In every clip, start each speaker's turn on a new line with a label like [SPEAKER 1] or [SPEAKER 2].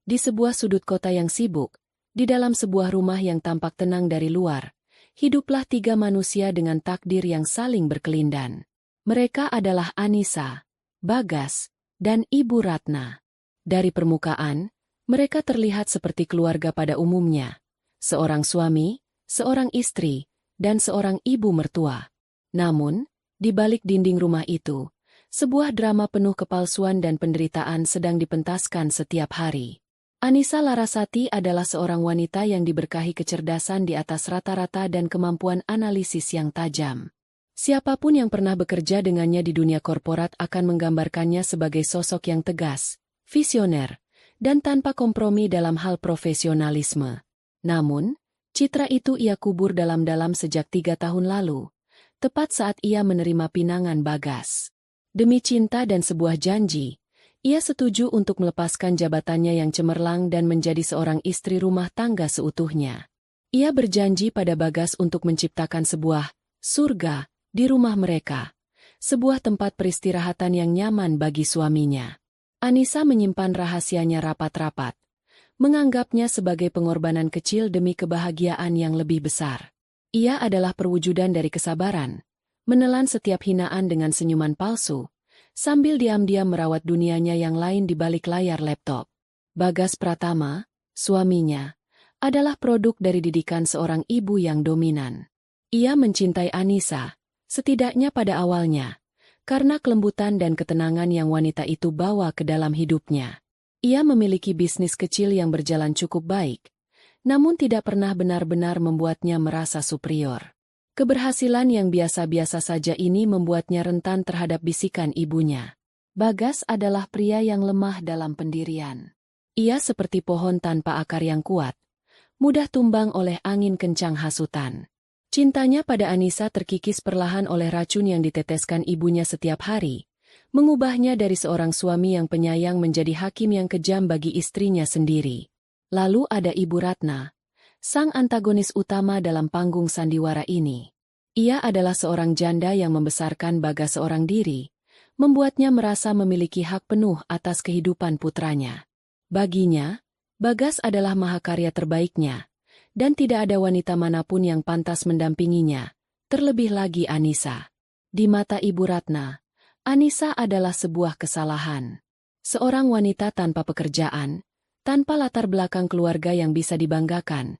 [SPEAKER 1] Di sebuah sudut kota yang sibuk, di dalam sebuah rumah yang tampak tenang dari luar, hiduplah tiga manusia dengan takdir yang saling berkelindan. Mereka adalah Anissa, Bagas, dan Ibu Ratna. Dari permukaan, mereka terlihat seperti keluarga pada umumnya. Seorang suami, seorang istri, dan seorang ibu mertua. Namun, di balik dinding rumah itu, sebuah drama penuh kepalsuan dan penderitaan sedang dipentaskan setiap hari. Anissa Larasati adalah seorang wanita yang diberkahi kecerdasan di atas rata-rata dan kemampuan analisis yang tajam. Siapapun yang pernah bekerja dengannya di dunia korporat akan menggambarkannya sebagai sosok yang tegas, visioner, dan tanpa kompromi dalam hal profesionalisme. Namun, citra itu ia kubur dalam-dalam sejak 3 tahun lalu, tepat saat ia menerima pinangan Bagas. Demi cinta dan sebuah janji, ia setuju untuk melepaskan jabatannya yang cemerlang dan menjadi seorang istri rumah tangga seutuhnya. Ia berjanji pada Bagas untuk menciptakan sebuah surga di rumah mereka, sebuah tempat peristirahatan yang nyaman bagi suaminya. Anissa menyimpan rahasianya rapat-rapat, menganggapnya sebagai pengorbanan kecil demi kebahagiaan yang lebih besar. Ia adalah perwujudan dari kesabaran, menelan setiap hinaan dengan senyuman palsu, sambil diam-diam merawat dunianya yang lain di balik layar laptop. Bagas Pratama, suaminya, adalah produk dari didikan seorang ibu yang dominan. Ia mencintai Anissa, setidaknya pada awalnya, karena kelembutan dan ketenangan yang wanita itu bawa ke dalam hidupnya. Ia memiliki bisnis kecil yang berjalan cukup baik, namun tidak pernah benar-benar membuatnya merasa superior. Keberhasilan yang biasa-biasa saja ini membuatnya rentan terhadap bisikan ibunya. Bagas adalah pria yang lemah dalam pendirian. Ia seperti pohon tanpa akar yang kuat, mudah tumbang oleh angin kencang hasutan. Cintanya pada Anissa terkikis perlahan oleh racun yang diteteskan ibunya setiap hari, mengubahnya dari seorang suami yang penyayang menjadi hakim yang kejam bagi istrinya sendiri. Lalu ada Ibu Ratna, sang antagonis utama dalam panggung sandiwara ini. Ia adalah seorang janda yang membesarkan Bagas seorang diri, membuatnya merasa memiliki hak penuh atas kehidupan putranya. Baginya, Bagas adalah mahakarya terbaiknya, dan tidak ada wanita manapun yang pantas mendampinginya, terlebih lagi Anissa. Di mata Ibu Ratna, Anissa adalah sebuah kesalahan. Seorang wanita tanpa pekerjaan, tanpa latar belakang keluarga yang bisa dibanggakan,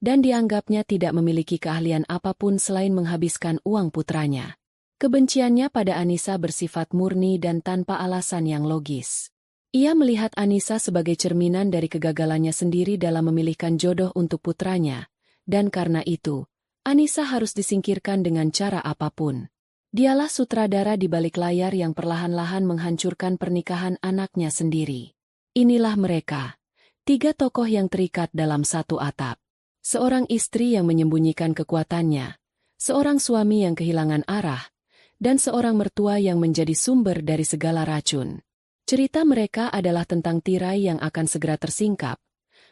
[SPEAKER 1] dan dianggapnya tidak memiliki keahlian apapun selain menghabiskan uang putranya. Kebenciannya pada Anissa bersifat murni dan tanpa alasan yang logis. Ia melihat Anissa sebagai cerminan dari kegagalannya sendiri dalam memilihkan jodoh untuk putranya, dan karena itu, Anissa harus disingkirkan dengan cara apapun. Dialah sutradara di balik layar yang perlahan-lahan menghancurkan pernikahan anaknya sendiri. Inilah mereka, tiga tokoh yang terikat dalam satu atap. Seorang istri yang menyembunyikan kekuatannya, seorang suami yang kehilangan arah, dan seorang mertua yang menjadi sumber dari segala racun. Cerita mereka adalah tentang tirai yang akan segera tersingkap,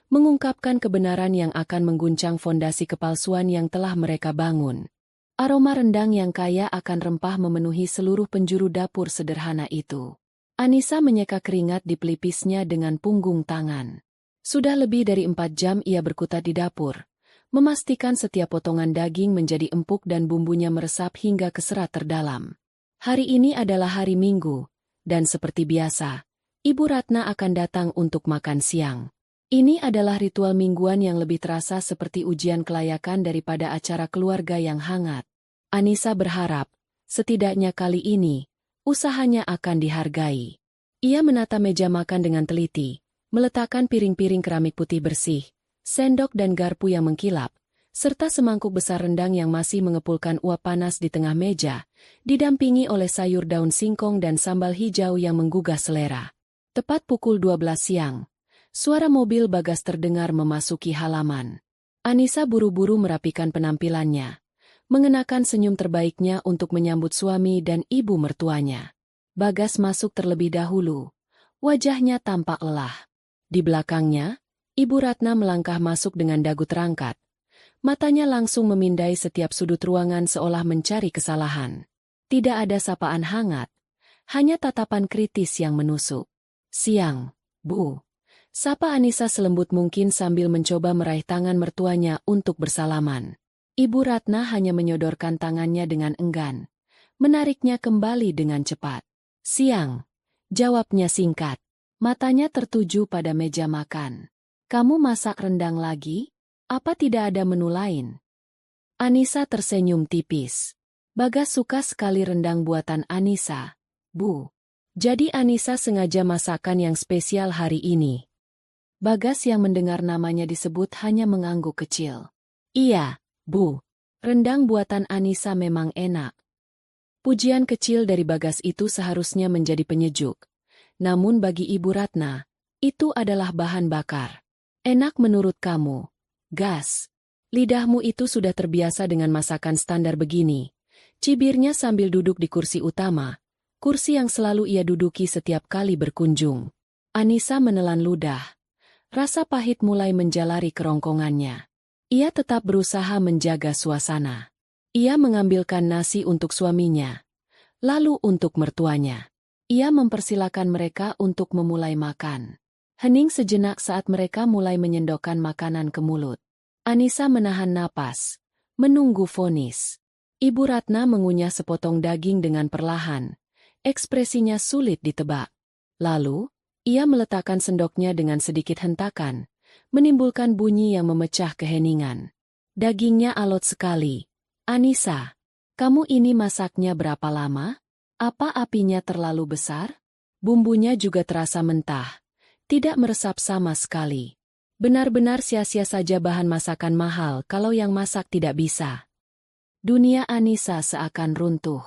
[SPEAKER 1] mengungkapkan kebenaran yang akan mengguncang fondasi kepalsuan yang telah mereka bangun. Aroma rendang yang kaya akan rempah memenuhi seluruh penjuru dapur sederhana itu. Anissa menyeka keringat di pelipisnya dengan punggung tangan. Sudah lebih dari 4 jam ia berkutat di dapur, memastikan setiap potongan daging menjadi empuk dan bumbunya meresap hingga ke serat terdalam. Hari ini adalah hari Minggu, dan seperti biasa, Ibu Ratna akan datang untuk makan siang. Ini adalah ritual mingguan yang lebih terasa seperti ujian kelayakan daripada acara keluarga yang hangat. Anissa berharap, setidaknya kali ini, usahanya akan dihargai. Ia menata meja makan dengan teliti, meletakkan piring-piring keramik putih bersih, sendok dan garpu yang mengkilap, serta semangkuk besar rendang yang masih mengepulkan uap panas di tengah meja, didampingi oleh sayur daun singkong dan sambal hijau yang menggugah selera. Tepat pukul 12 siang, suara mobil Bagas terdengar memasuki halaman. Anissa buru-buru merapikan penampilannya, mengenakan senyum terbaiknya untuk menyambut suami dan ibu mertuanya. Bagas masuk terlebih dahulu, wajahnya tampak lelah. Di belakangnya, Ibu Ratna melangkah masuk dengan dagu terangkat. Matanya langsung memindai setiap sudut ruangan seolah mencari kesalahan. Tidak ada sapaan hangat, hanya tatapan kritis yang menusuk. "Siang, Bu." Sapa Anissa selembut mungkin sambil mencoba meraih tangan mertuanya untuk bersalaman. Ibu Ratna hanya menyodorkan tangannya dengan enggan. Menariknya kembali dengan cepat. Siang. Jawabnya singkat. Matanya tertuju pada meja makan. Kamu masak rendang lagi? Apa tidak ada menu lain? Anissa tersenyum tipis. Bagas suka sekali rendang buatan Anissa, Bu. Jadi Anissa sengaja masakan yang spesial hari ini. Bagas yang mendengar namanya disebut hanya mengangguk kecil. Iya, Bu. Rendang buatan Anissa memang enak. Pujian kecil dari Bagas itu seharusnya menjadi penyejuk. Namun bagi Ibu Ratna, itu adalah bahan bakar. Enak menurut kamu, Gas. Lidahmu itu sudah terbiasa dengan masakan standar begini. Cibirnya sambil duduk di kursi utama, kursi yang selalu ia duduki setiap kali berkunjung. Anissa menelan ludah. Rasa pahit mulai menjalari kerongkongannya. Ia tetap berusaha menjaga suasana. Ia mengambilkan nasi untuk suaminya, lalu untuk mertuanya. Ia mempersilakan mereka untuk memulai makan. Hening sejenak saat mereka mulai menyendokkan makanan ke mulut. Anissa menahan napas, menunggu vonis. Ibu Ratna mengunyah sepotong daging dengan perlahan. Ekspresinya sulit ditebak. Lalu, ia meletakkan sendoknya dengan sedikit hentakan, menimbulkan bunyi yang memecah keheningan. Dagingnya alot sekali. Anissa, kamu ini masaknya berapa lama? Apa apinya terlalu besar? Bumbunya juga terasa mentah. Tidak meresap sama sekali. Benar-benar sia-sia saja bahan masakan mahal kalau yang masak tidak bisa. Dunia Anissa seakan runtuh.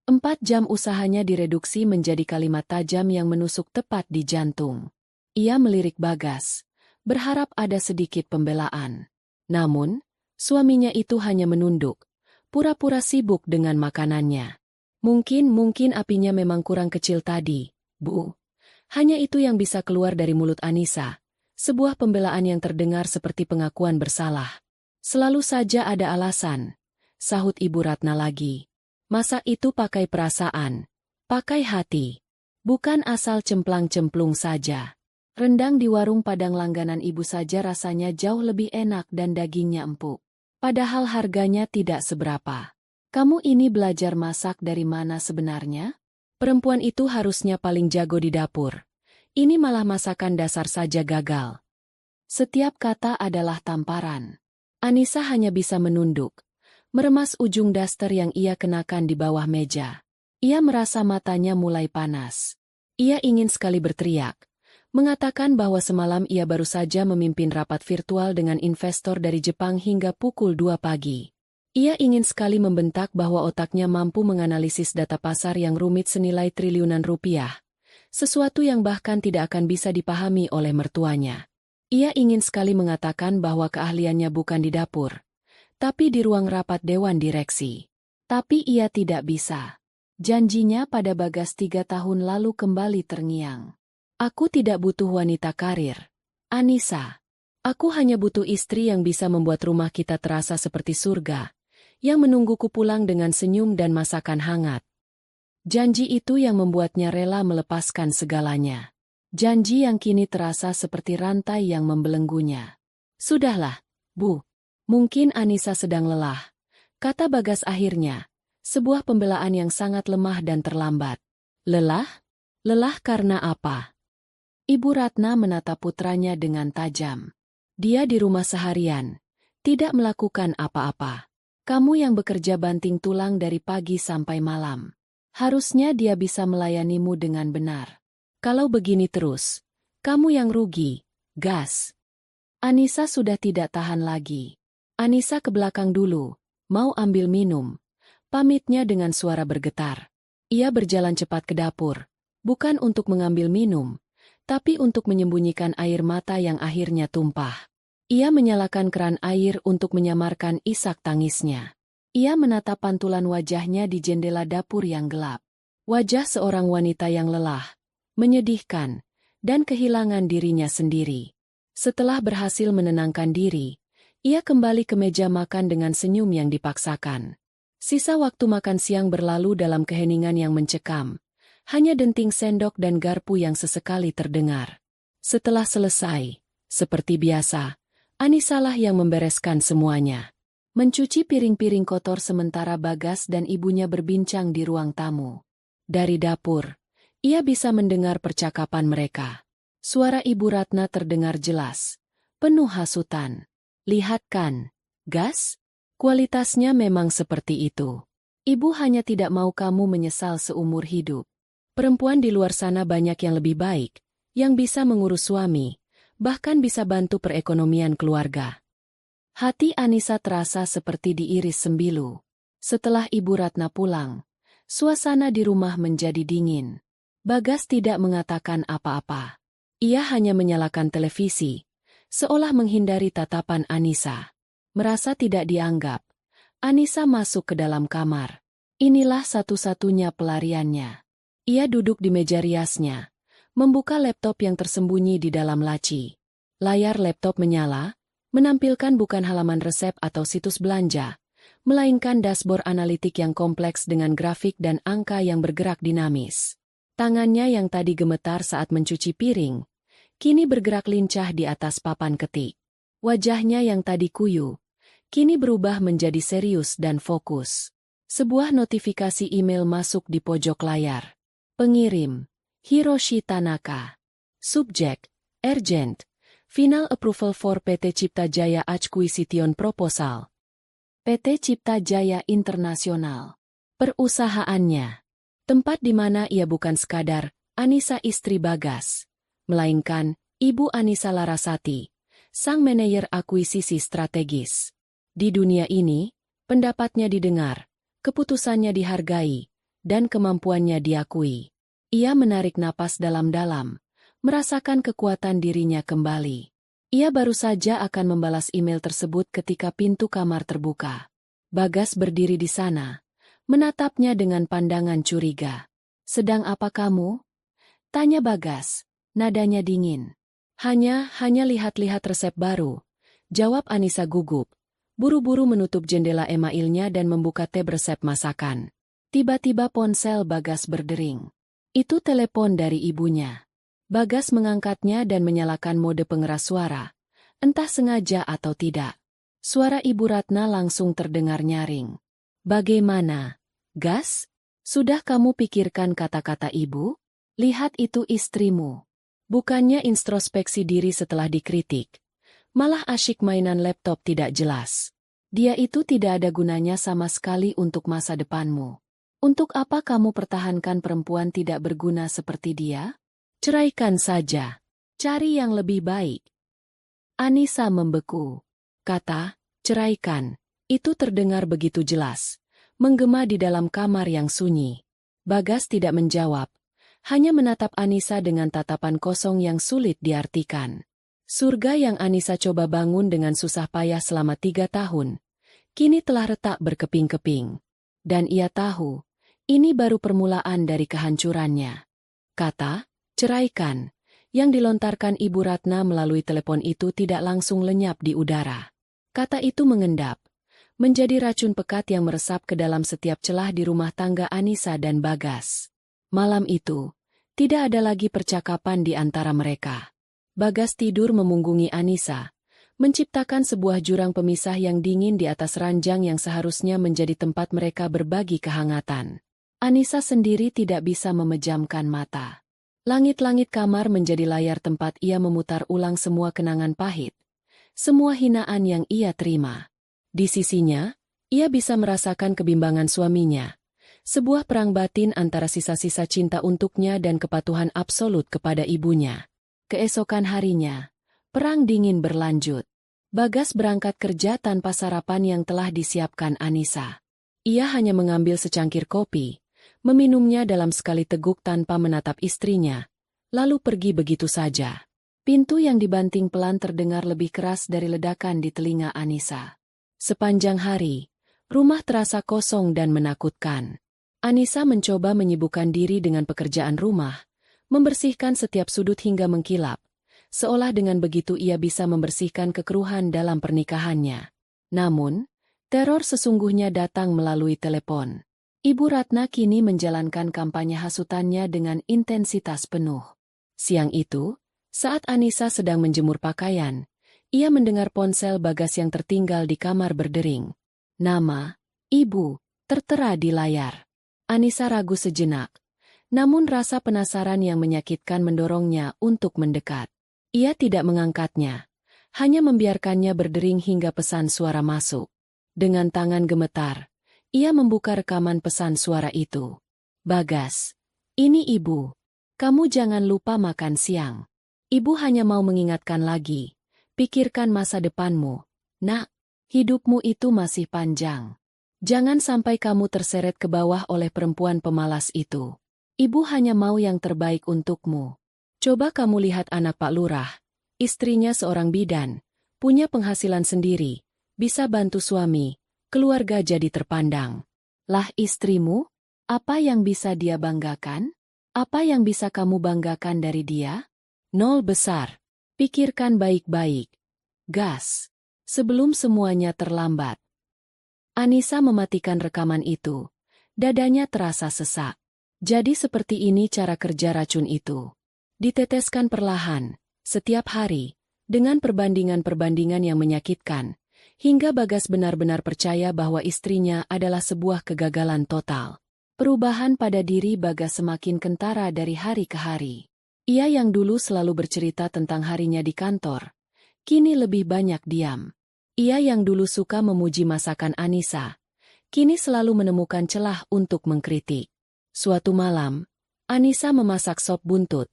[SPEAKER 1] 4 jam usahanya direduksi menjadi kalimat tajam yang menusuk tepat di jantung. Ia melirik Bagas, berharap ada sedikit pembelaan. Namun, suaminya itu hanya menunduk, pura-pura sibuk dengan makanannya. Mungkin apinya memang kurang kecil tadi, Bu. Hanya itu yang bisa keluar dari mulut Anissa, sebuah pembelaan yang terdengar seperti pengakuan bersalah. Selalu saja ada alasan, sahut Ibu Ratna lagi. Masak itu pakai perasaan, pakai hati. Bukan asal cemplang-cemplung saja. Rendang di warung Padang langganan ibu saja rasanya jauh lebih enak dan dagingnya empuk. Padahal harganya tidak seberapa. Kamu ini belajar masak dari mana sebenarnya? Perempuan itu harusnya paling jago di dapur. Ini malah masakan dasar saja gagal. Setiap kata adalah tamparan. Anissa hanya bisa menunduk. Meremas ujung daster yang ia kenakan di bawah meja. Ia merasa matanya mulai panas. Ia ingin sekali berteriak, mengatakan bahwa semalam ia baru saja memimpin rapat virtual dengan investor dari Jepang hingga pukul 2 pagi. Ia ingin sekali membentak bahwa otaknya mampu menganalisis data pasar yang rumit senilai triliunan rupiah. Sesuatu yang bahkan tidak akan bisa dipahami oleh mertuanya. Ia ingin sekali mengatakan bahwa keahliannya bukan di dapur, tapi di ruang rapat dewan direksi. Tapi ia tidak bisa. Janjinya pada Bagas 3 tahun lalu kembali terngiang. Aku tidak butuh wanita karir, Anissa. Aku hanya butuh istri yang bisa membuat rumah kita terasa seperti surga, yang menungguku pulang dengan senyum dan masakan hangat. Janji itu yang membuatnya rela melepaskan segalanya. Janji yang kini terasa seperti rantai yang membelenggunya. Sudahlah, Bu. Mungkin Anissa sedang lelah, kata Bagas akhirnya, sebuah pembelaan yang sangat lemah dan terlambat. Lelah? Lelah karena apa? Ibu Ratna menatap putranya dengan tajam. Dia di rumah seharian, tidak melakukan apa-apa. Kamu yang bekerja banting tulang dari pagi sampai malam. Harusnya dia bisa melayanimu dengan benar. Kalau begini terus, kamu yang rugi, Gas. Anissa sudah tidak tahan lagi. Anissa ke belakang dulu, mau ambil minum. Pamitnya dengan suara bergetar. Ia berjalan cepat ke dapur, bukan untuk mengambil minum, tapi untuk menyembunyikan air mata yang akhirnya tumpah. Ia menyalakan keran air untuk menyamarkan isak tangisnya. Ia menatap pantulan wajahnya di jendela dapur yang gelap. Wajah seorang wanita yang lelah, menyedihkan, dan kehilangan dirinya sendiri. Setelah berhasil menenangkan diri, ia kembali ke meja makan dengan senyum yang dipaksakan. Sisa waktu makan siang berlalu dalam keheningan yang mencekam. Hanya denting sendok dan garpu yang sesekali terdengar. Setelah selesai, seperti biasa, Anisalah yang membereskan semuanya. Mencuci piring-piring kotor sementara Bagas dan ibunya berbincang di ruang tamu. Dari dapur, ia bisa mendengar percakapan mereka. Suara Ibu Ratna terdengar jelas, penuh hasutan. Lihat kan, Gas? Kualitasnya memang seperti itu. Ibu hanya tidak mau kamu menyesal seumur hidup. Perempuan di luar sana banyak yang lebih baik, yang bisa mengurus suami, bahkan bisa bantu perekonomian keluarga. Hati Anissa terasa seperti diiris sembilu. Setelah Ibu Ratna pulang, suasana di rumah menjadi dingin. Bagas tidak mengatakan apa-apa. Ia hanya menyalakan televisi, seolah menghindari tatapan Anissa. Merasa tidak dianggap, Anissa masuk ke dalam kamar. Inilah satu-satunya pelariannya. Ia duduk di meja riasnya, membuka laptop yang tersembunyi di dalam laci. Layar laptop menyala, menampilkan bukan halaman resep atau situs belanja, melainkan dashboard analitik yang kompleks dengan grafik dan angka yang bergerak dinamis. Tangannya yang tadi gemetar saat mencuci piring, kini bergerak lincah di atas papan ketik. Wajahnya yang tadi kuyu, kini berubah menjadi serius dan fokus. Sebuah notifikasi email masuk di pojok layar. Pengirim, Hiroshi Tanaka. Subjek, Urgent. Final Approval for PT Cipta Jaya Acquisition Proposal. PT Cipta Jaya Internasional. Perusahaannya. Tempat di mana ia bukan sekadar Anissa istri Bagas, melainkan Ibu Anissa Larasati, sang manajer akuisisi strategis. Di dunia ini, pendapatnya didengar, keputusannya dihargai, dan kemampuannya diakui. Ia menarik napas dalam-dalam, merasakan kekuatan dirinya kembali. Ia baru saja akan membalas email tersebut ketika pintu kamar terbuka. Bagas berdiri di sana, menatapnya dengan pandangan curiga. "Sedang apa kamu?" tanya Bagas, nadanya dingin. Hanya lihat-lihat resep baru," jawab Anissa gugup. Buru-buru menutup jendela emailnya dan membuka tab resep masakan. Tiba-tiba ponsel Bagas berdering. Itu telepon dari ibunya. Bagas mengangkatnya dan menyalakan mode pengeras suara, entah sengaja atau tidak. Suara Ibu Ratna langsung terdengar nyaring. "Bagaimana, Gas? Sudah kamu pikirkan kata-kata ibu? Lihat itu istrimu." Bukannya introspeksi diri setelah dikritik, malah asyik mainan laptop tidak jelas. Dia itu tidak ada gunanya sama sekali untuk masa depanmu. Untuk apa kamu pertahankan perempuan tidak berguna seperti dia? Ceraikan saja. Cari yang lebih baik. Anissa membeku. Kata, ceraikan, itu terdengar begitu jelas, menggema di dalam kamar yang sunyi. Bagas tidak menjawab, hanya menatap Anissa dengan tatapan kosong yang sulit diartikan. Surga yang Anissa coba bangun dengan susah payah selama 3 tahun, kini telah retak berkeping-keping. Dan ia tahu, ini baru permulaan dari kehancurannya. Kata, ceraikan, yang dilontarkan Ibu Ratna melalui telepon itu tidak langsung lenyap di udara. Kata itu mengendap, menjadi racun pekat yang meresap ke dalam setiap celah di rumah tangga Anissa dan Bagas. Malam itu, tidak ada lagi percakapan di antara mereka. Bagas tidur memunggungi Anissa, menciptakan sebuah jurang pemisah yang dingin di atas ranjang yang seharusnya menjadi tempat mereka berbagi kehangatan. Anissa sendiri tidak bisa memejamkan mata. Langit-langit kamar menjadi layar tempat ia memutar ulang semua kenangan pahit, semua hinaan yang ia terima. Di sisinya, ia bisa merasakan kebimbangan suaminya, sebuah perang batin antara sisa-sisa cinta untuknya dan kepatuhan absolut kepada ibunya. Keesokan harinya, perang dingin berlanjut. Bagas berangkat kerja tanpa sarapan yang telah disiapkan Anissa. Ia hanya mengambil secangkir kopi, meminumnya dalam sekali teguk tanpa menatap istrinya, lalu pergi begitu saja. Pintu yang dibanting pelan terdengar lebih keras dari ledakan di telinga Anissa. Sepanjang hari, rumah terasa kosong dan menakutkan. Anissa mencoba menyibukkan diri dengan pekerjaan rumah, membersihkan setiap sudut hingga mengkilap, seolah dengan begitu ia bisa membersihkan kekeruhan dalam pernikahannya. Namun, teror sesungguhnya datang melalui telepon. Ibu Ratna kini menjalankan kampanye hasutannya dengan intensitas penuh. Siang itu, Saat Anissa sedang menjemur pakaian, ia mendengar ponsel Bagas yang tertinggal di kamar berdering. Nama, Ibu, tertera di layar. Anissa ragu sejenak. Namun rasa penasaran yang menyakitkan mendorongnya untuk mendekat. Ia tidak mengangkatnya, hanya membiarkannya berdering hingga pesan suara masuk. Dengan tangan gemetar, ia membuka rekaman pesan suara itu. Bagas, ini Ibu. Kamu jangan lupa makan siang. Ibu hanya mau mengingatkan lagi. Pikirkan masa depanmu. Nak, hidupmu itu masih panjang. Jangan sampai kamu terseret ke bawah oleh perempuan pemalas itu. Ibu hanya mau yang terbaik untukmu. Coba kamu lihat anak Pak Lurah. Istrinya seorang bidan, punya penghasilan sendiri, bisa bantu suami, keluarga jadi terpandang. Lah istrimu? Apa yang bisa dia banggakan? Apa yang bisa kamu banggakan dari dia? Nol besar. Pikirkan baik-baik. Gas. Sebelum semuanya terlambat. Anissa mematikan rekaman itu. Dadanya terasa sesak. Jadi seperti ini cara kerja racun itu. Diteteskan perlahan, setiap hari, dengan perbandingan-perbandingan yang menyakitkan, hingga Bagas benar-benar percaya bahwa istrinya adalah sebuah kegagalan total. Perubahan pada diri Bagas semakin kentara dari hari ke hari. Ia yang dulu selalu bercerita tentang harinya di kantor, kini lebih banyak diam. Ia yang dulu suka memuji masakan Anissa, kini selalu menemukan celah untuk mengkritik. Suatu malam, Anissa memasak sop buntut,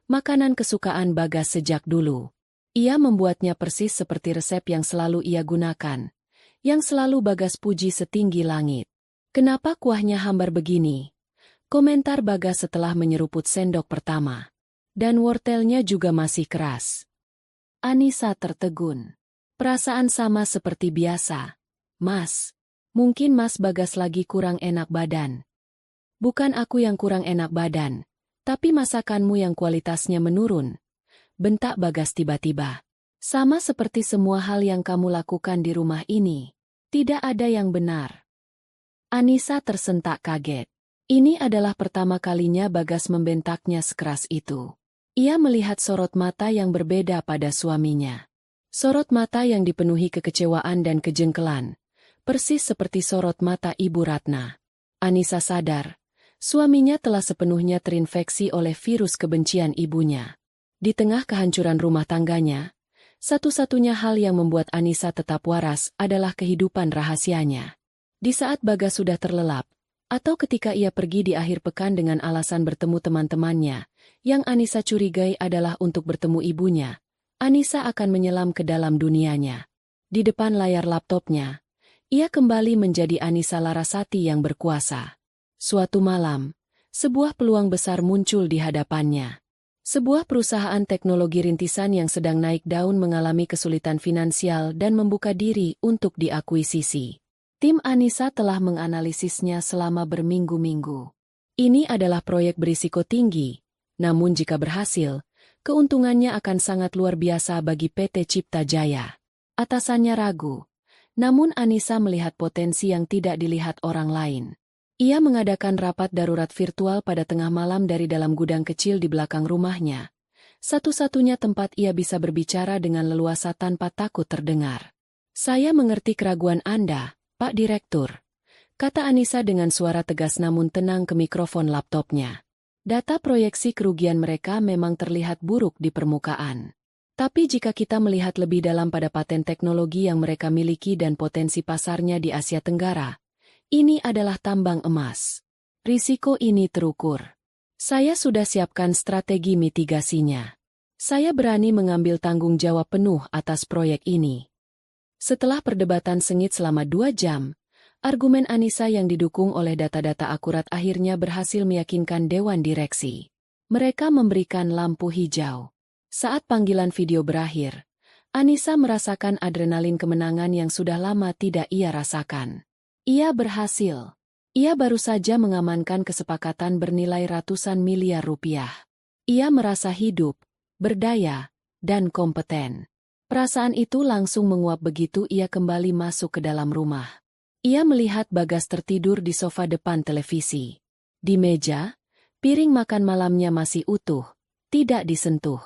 [SPEAKER 1] makanan kesukaan Bagas sejak dulu. Ia membuatnya persis seperti resep yang selalu ia gunakan, yang selalu Bagas puji setinggi langit. Kenapa kuahnya hambar begini? Komentar Bagas setelah menyeruput sendok pertama. Dan wortelnya juga masih keras. Anissa tertegun. Perasaan sama seperti biasa. Mas, mungkin Mas Bagas lagi kurang enak badan. Bukan aku yang kurang enak badan, tapi masakanmu yang kualitasnya menurun. Bentak Bagas tiba-tiba. Sama seperti semua hal yang kamu lakukan di rumah ini. Tidak ada yang benar. Anissa tersentak kaget. Ini adalah pertama kalinya Bagas membentaknya sekeras itu. Ia melihat sorot mata yang berbeda pada suaminya. Sorot mata yang dipenuhi kekecewaan dan kejengkelan. Persis seperti sorot mata Ibu Ratna. Anissa sadar. Suaminya telah sepenuhnya terinfeksi oleh virus kebencian ibunya. Di tengah kehancuran rumah tangganya, satu-satunya hal yang membuat Anissa tetap waras adalah kehidupan rahasianya. Di saat Bagas sudah terlelap, atau ketika ia pergi di akhir pekan dengan alasan bertemu teman-temannya, yang Anissa curigai adalah untuk bertemu ibunya, Anissa akan menyelam ke dalam dunianya. Di depan layar laptopnya, ia kembali menjadi Anissa Larasati yang berkuasa. Suatu malam, sebuah peluang besar muncul di hadapannya. Sebuah perusahaan teknologi rintisan yang sedang naik daun mengalami kesulitan finansial dan membuka diri untuk diakuisisi. Tim Anissa telah menganalisisnya selama berminggu-minggu. Ini adalah proyek berisiko tinggi, namun jika berhasil, keuntungannya akan sangat luar biasa bagi PT Cipta Jaya. Atasannya ragu, namun Anissa melihat potensi yang tidak dilihat orang lain. Ia mengadakan rapat darurat virtual pada tengah malam dari dalam gudang kecil di belakang rumahnya. Satu-satunya tempat ia bisa berbicara dengan leluasa tanpa takut terdengar. Saya mengerti keraguan Anda, Pak Direktur, kata Anissa dengan suara tegas namun tenang ke mikrofon laptopnya. Data proyeksi kerugian mereka memang terlihat buruk di permukaan. Tapi jika kita melihat lebih dalam pada paten teknologi yang mereka miliki dan potensi pasarnya di Asia Tenggara, ini adalah tambang emas. Risiko ini terukur. Saya sudah siapkan strategi mitigasinya. Saya berani mengambil tanggung jawab penuh atas proyek ini. Setelah perdebatan sengit selama 2 jam, argumen Anissa yang didukung oleh data-data akurat akhirnya berhasil meyakinkan Dewan Direksi. Mereka memberikan lampu hijau. Saat panggilan video berakhir, Anissa merasakan adrenalin kemenangan yang sudah lama tidak ia rasakan. Ia berhasil. Ia baru saja mengamankan kesepakatan bernilai ratusan miliar rupiah. Ia merasa hidup, berdaya, dan kompeten. Perasaan itu langsung menguap begitu ia kembali masuk ke dalam rumah. Ia melihat Bagas tertidur di sofa depan televisi. Di meja, piring makan malamnya masih utuh, tidak disentuh.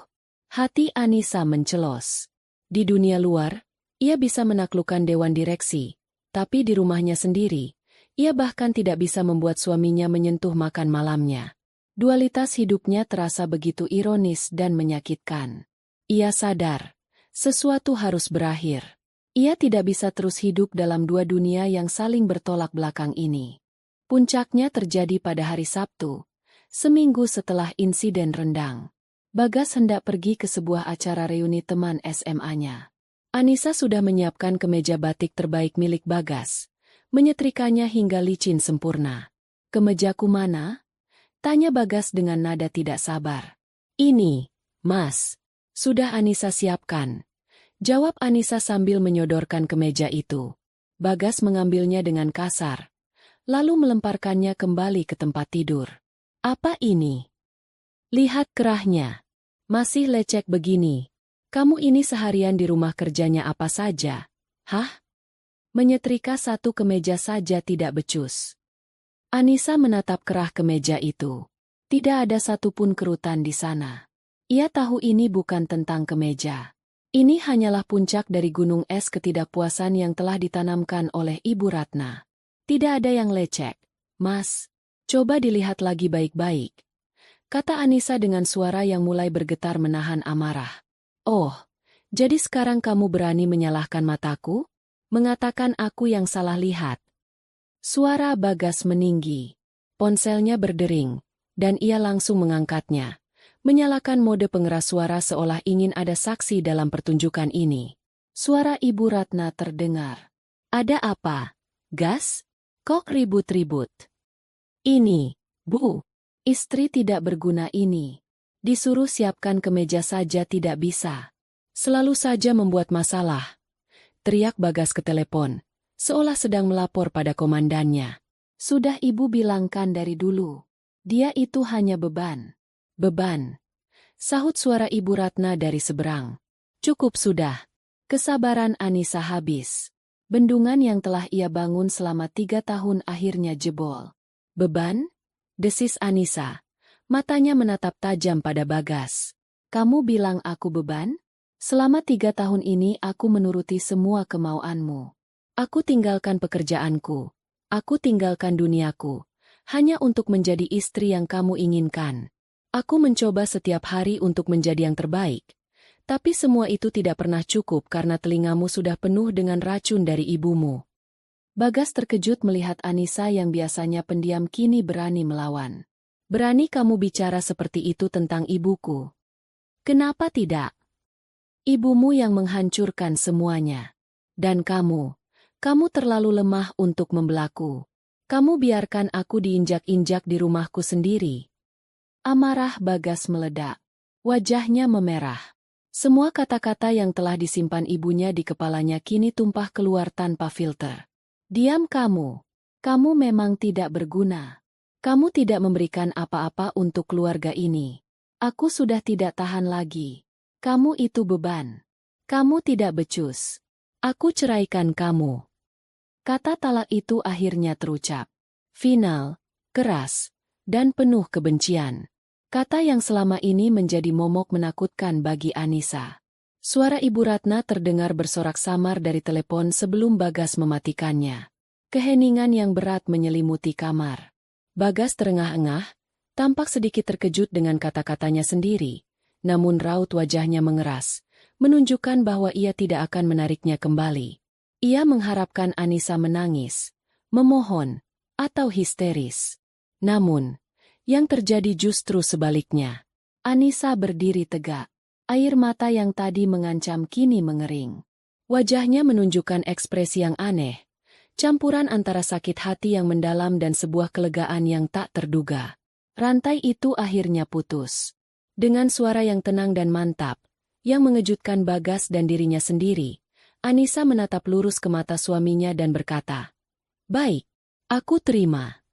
[SPEAKER 1] Hati Anissa mencelos. Di dunia luar, ia bisa menaklukkan dewan direksi, tapi di rumahnya sendiri, ia bahkan tidak bisa membuat suaminya menyentuh makan malamnya. Dualitas hidupnya terasa begitu ironis dan menyakitkan. Ia sadar, sesuatu harus berakhir. Ia tidak bisa terus hidup dalam dua dunia yang saling bertolak belakang ini. Puncaknya terjadi pada hari Sabtu, seminggu setelah insiden rendang. Bagas hendak pergi ke sebuah acara reuni teman SMA-nya. Anissa sudah menyiapkan kemeja batik terbaik milik Bagas, menyetrikanya hingga licin sempurna. "Kemejaku mana?" tanya Bagas dengan nada tidak sabar. "Ini, Mas." "Sudah Anissa siapkan," jawab Anissa sambil menyodorkan kemeja itu. Bagas mengambilnya dengan kasar, lalu melemparkannya kembali ke tempat tidur. "Apa ini? Lihat kerahnya. Masih lecek begini. Kamu ini seharian di rumah kerjanya apa saja? Hah? Menyetrika satu kemeja saja tidak becus." Anissa menatap kerah kemeja itu. Tidak ada satupun kerutan di sana. Ia tahu ini bukan tentang kemeja. Ini hanyalah puncak dari gunung es ketidakpuasan yang telah ditanamkan oleh Ibu Ratna. "Tidak ada yang lecek, Mas. Coba dilihat lagi baik-baik," kata Anissa dengan suara yang mulai bergetar menahan amarah. "Oh, jadi sekarang kamu berani menyalahkan mataku? Mengatakan aku yang salah lihat?" Suara Bagas meninggi. Ponselnya berdering, dan ia langsung mengangkatnya, menyalakan mode pengeras suara seolah ingin ada saksi dalam pertunjukan ini. Suara Ibu Ratna terdengar. "Ada apa, Gas? Kok ribut-ribut?" "Ini, Bu. Istri tidak berguna ini. Disuruh siapkan kemeja saja tidak bisa. Selalu saja membuat masalah," teriak Bagas ke telepon, seolah sedang melapor pada komandannya. "Sudah Ibu bilangkan dari dulu. Dia itu hanya beban." "Beban," sahut suara Ibu Ratna dari seberang. "Cukup sudah." Kesabaran Anissa habis. Bendungan yang telah ia bangun selama 3 tahun akhirnya jebol. "Beban?" desis Anissa. Matanya menatap tajam pada Bagas. "Kamu bilang aku beban? Selama 3 tahun ini aku menuruti semua kemauanmu. Aku tinggalkan pekerjaanku. Aku tinggalkan duniaku. Hanya untuk menjadi istri yang kamu inginkan. Aku mencoba setiap hari untuk menjadi yang terbaik. Tapi semua itu tidak pernah cukup karena telingamu sudah penuh dengan racun dari ibumu." Bagas terkejut melihat Anissa yang biasanya pendiam kini berani melawan. "Berani kamu bicara seperti itu tentang ibuku? Kenapa tidak? Ibumu yang menghancurkan semuanya. Dan kamu terlalu lemah untuk membelaku. Kamu biarkan aku diinjak-injak di rumahku sendiri." Amarah Bagas meledak. Wajahnya memerah. Semua kata-kata yang telah disimpan ibunya di kepalanya kini tumpah keluar tanpa filter. "Diam kamu. Kamu memang tidak berguna. Kamu tidak memberikan apa-apa untuk keluarga ini. Aku sudah tidak tahan lagi. Kamu itu beban. Kamu tidak becus. Aku ceraikan kamu." Kata talak itu akhirnya terucap. Final, keras, dan penuh kebencian. Kata yang selama ini menjadi momok menakutkan bagi Anissa. Suara Ibu Ratna terdengar bersorak samar dari telepon sebelum Bagas mematikannya. Keheningan yang berat menyelimuti kamar. Bagas terengah-engah, tampak sedikit terkejut dengan kata-katanya sendiri, namun raut wajahnya mengeras, menunjukkan bahwa ia tidak akan menariknya kembali. Ia mengharapkan Anissa menangis, memohon, atau histeris. Namun, yang terjadi justru sebaliknya. Anissa berdiri tegak. Air mata yang tadi mengancam kini mengering. Wajahnya menunjukkan ekspresi yang aneh, campuran antara sakit hati yang mendalam dan sebuah kelegaan yang tak terduga. Rantai itu akhirnya putus. Dengan suara yang tenang dan mantap, yang mengejutkan Bagas dan dirinya sendiri, Anissa menatap lurus ke mata suaminya dan berkata, "Baik, aku terima."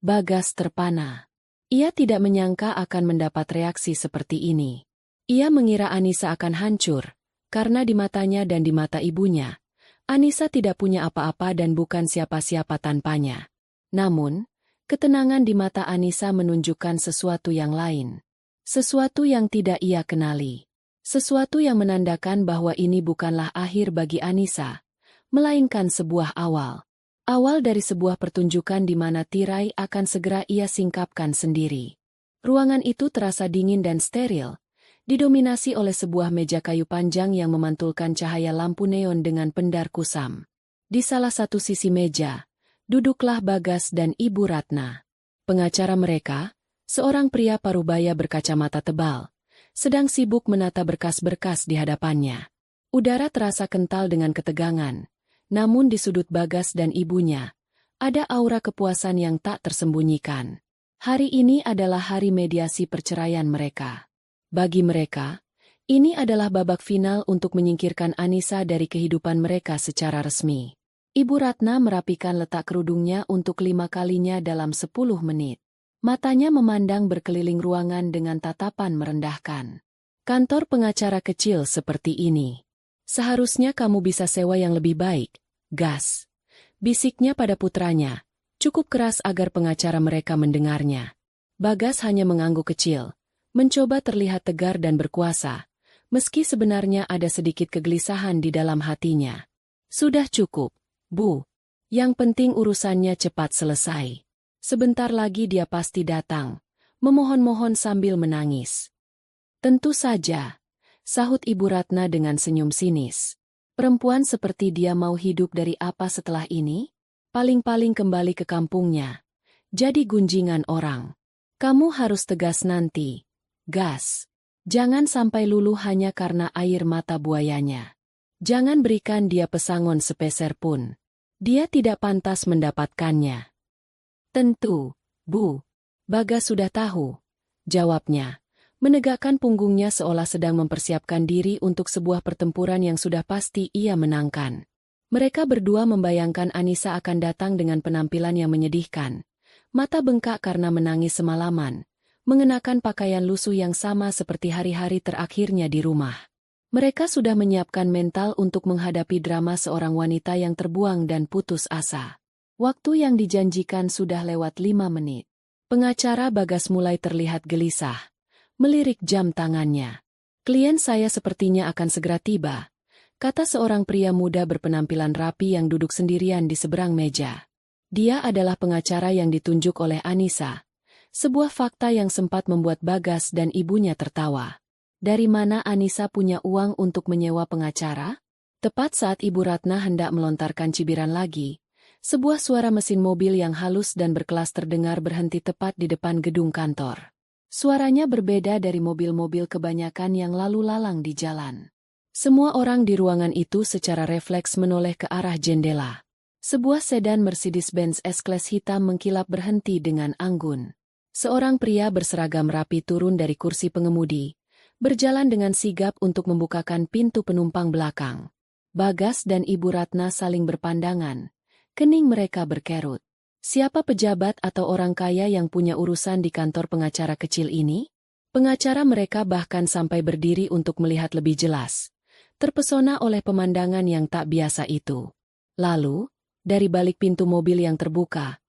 [SPEAKER 1] Bagas terpana. Ia tidak menyangka akan mendapat reaksi seperti ini. Ia mengira Anissa akan hancur, karena di matanya dan di mata ibunya, Anissa tidak punya apa-apa dan bukan siapa-siapa tanpanya. Namun, ketenangan di mata Anissa menunjukkan sesuatu yang lain. Sesuatu yang tidak ia kenali. Sesuatu yang menandakan bahwa ini bukanlah akhir bagi Anissa, melainkan sebuah awal. Awal dari sebuah pertunjukan di mana tirai akan segera ia singkapkan sendiri. Ruangan itu terasa dingin dan steril, didominasi oleh sebuah meja kayu panjang yang memantulkan cahaya lampu neon dengan pendar kusam. Di salah satu sisi meja, duduklah Bagas dan Ibu Ratna. Pengacara mereka, seorang pria parubaya berkacamata tebal, sedang sibuk menata berkas-berkas di hadapannya. Udara terasa kental dengan ketegangan, namun di sudut Bagas dan ibunya, ada aura kepuasan yang tak tersembunyikan. Hari ini adalah hari mediasi perceraian mereka. Bagi mereka, ini adalah babak final untuk menyingkirkan Anissa dari kehidupan mereka secara resmi. Ibu Ratna merapikan letak kerudungnya untuk 5 kalinya dalam 10 menit. Matanya memandang berkeliling ruangan dengan tatapan merendahkan. Kantor pengacara kecil seperti ini. Seharusnya kamu bisa sewa yang lebih baik, Gas. Bisiknya pada putranya, cukup keras agar pengacara mereka mendengarnya. Bagas hanya mengangguk kecil, mencoba terlihat tegar dan berkuasa, meski sebenarnya ada sedikit kegelisahan di dalam hatinya. Sudah cukup, Bu. Yang penting urusannya cepat selesai. Sebentar lagi dia pasti datang, memohon-mohon sambil menangis. Tentu saja, sahut Ibu Ratna dengan senyum sinis. Perempuan seperti dia mau hidup dari apa setelah ini? Paling-paling kembali ke kampungnya. Jadi gunjingan orang. Kamu harus tegas nanti, Gas. Jangan sampai luluh hanya karena air mata buayanya. Jangan berikan dia pesangon sepeser pun. Dia tidak pantas mendapatkannya. Tentu, Bu. Bagas sudah tahu. Jawabnya, menegakkan punggungnya seolah sedang mempersiapkan diri untuk sebuah pertempuran yang sudah pasti ia menangkan. Mereka berdua membayangkan Anissa akan datang dengan penampilan yang menyedihkan. Mata bengkak karena menangis semalaman, mengenakan pakaian lusuh yang sama seperti hari-hari terakhirnya di rumah. Mereka sudah menyiapkan mental untuk menghadapi drama seorang wanita yang terbuang dan putus asa. Waktu yang dijanjikan sudah lewat 5 menit. Pengacara Bagas mulai terlihat gelisah, melirik jam tangannya. Klien saya sepertinya akan segera tiba, kata seorang pria muda berpenampilan rapi yang duduk sendirian di seberang meja. Dia adalah pengacara yang ditunjuk oleh Anissa. Sebuah fakta yang sempat membuat Bagas dan ibunya tertawa. Dari mana Anissa punya uang untuk menyewa pengacara? Tepat saat Ibu Ratna hendak melontarkan cibiran lagi, sebuah suara mesin mobil yang halus dan berkelas terdengar berhenti tepat di depan gedung kantor. Suaranya berbeda dari mobil-mobil kebanyakan yang lalu lalang di jalan. Semua orang di ruangan itu secara refleks menoleh ke arah jendela. Sebuah sedan Mercedes-Benz S-Class hitam mengkilap berhenti dengan anggun. Seorang pria berseragam rapi turun dari kursi pengemudi, berjalan dengan sigap untuk membukakan pintu penumpang belakang. Bagas dan Ibu Ratna saling berpandangan. Kening mereka berkerut. Siapa pejabat atau orang kaya yang punya urusan di kantor pengacara kecil ini? Pengacara mereka bahkan sampai berdiri untuk melihat lebih jelas. Terpesona oleh pemandangan yang tak biasa itu. Lalu, dari balik pintu mobil yang terbuka,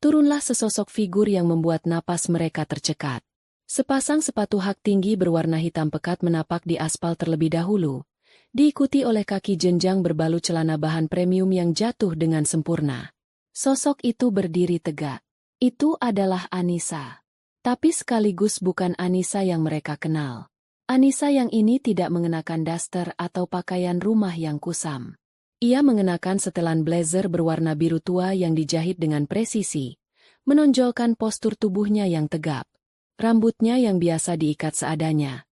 [SPEAKER 1] turunlah sesosok figur yang membuat napas mereka tercekat. Sepasang sepatu hak tinggi berwarna hitam pekat menapak di aspal terlebih dahulu, diikuti oleh kaki jenjang berbalut celana bahan premium yang jatuh dengan sempurna. Sosok itu berdiri tegak. Itu adalah Anissa. Tapi sekaligus bukan Anissa yang mereka kenal. Anissa yang ini tidak mengenakan daster atau pakaian rumah yang kusam. Ia mengenakan setelan blazer berwarna biru tua yang dijahit dengan presisi, menonjolkan postur tubuhnya yang tegap. Rambutnya yang biasa diikat seadanya,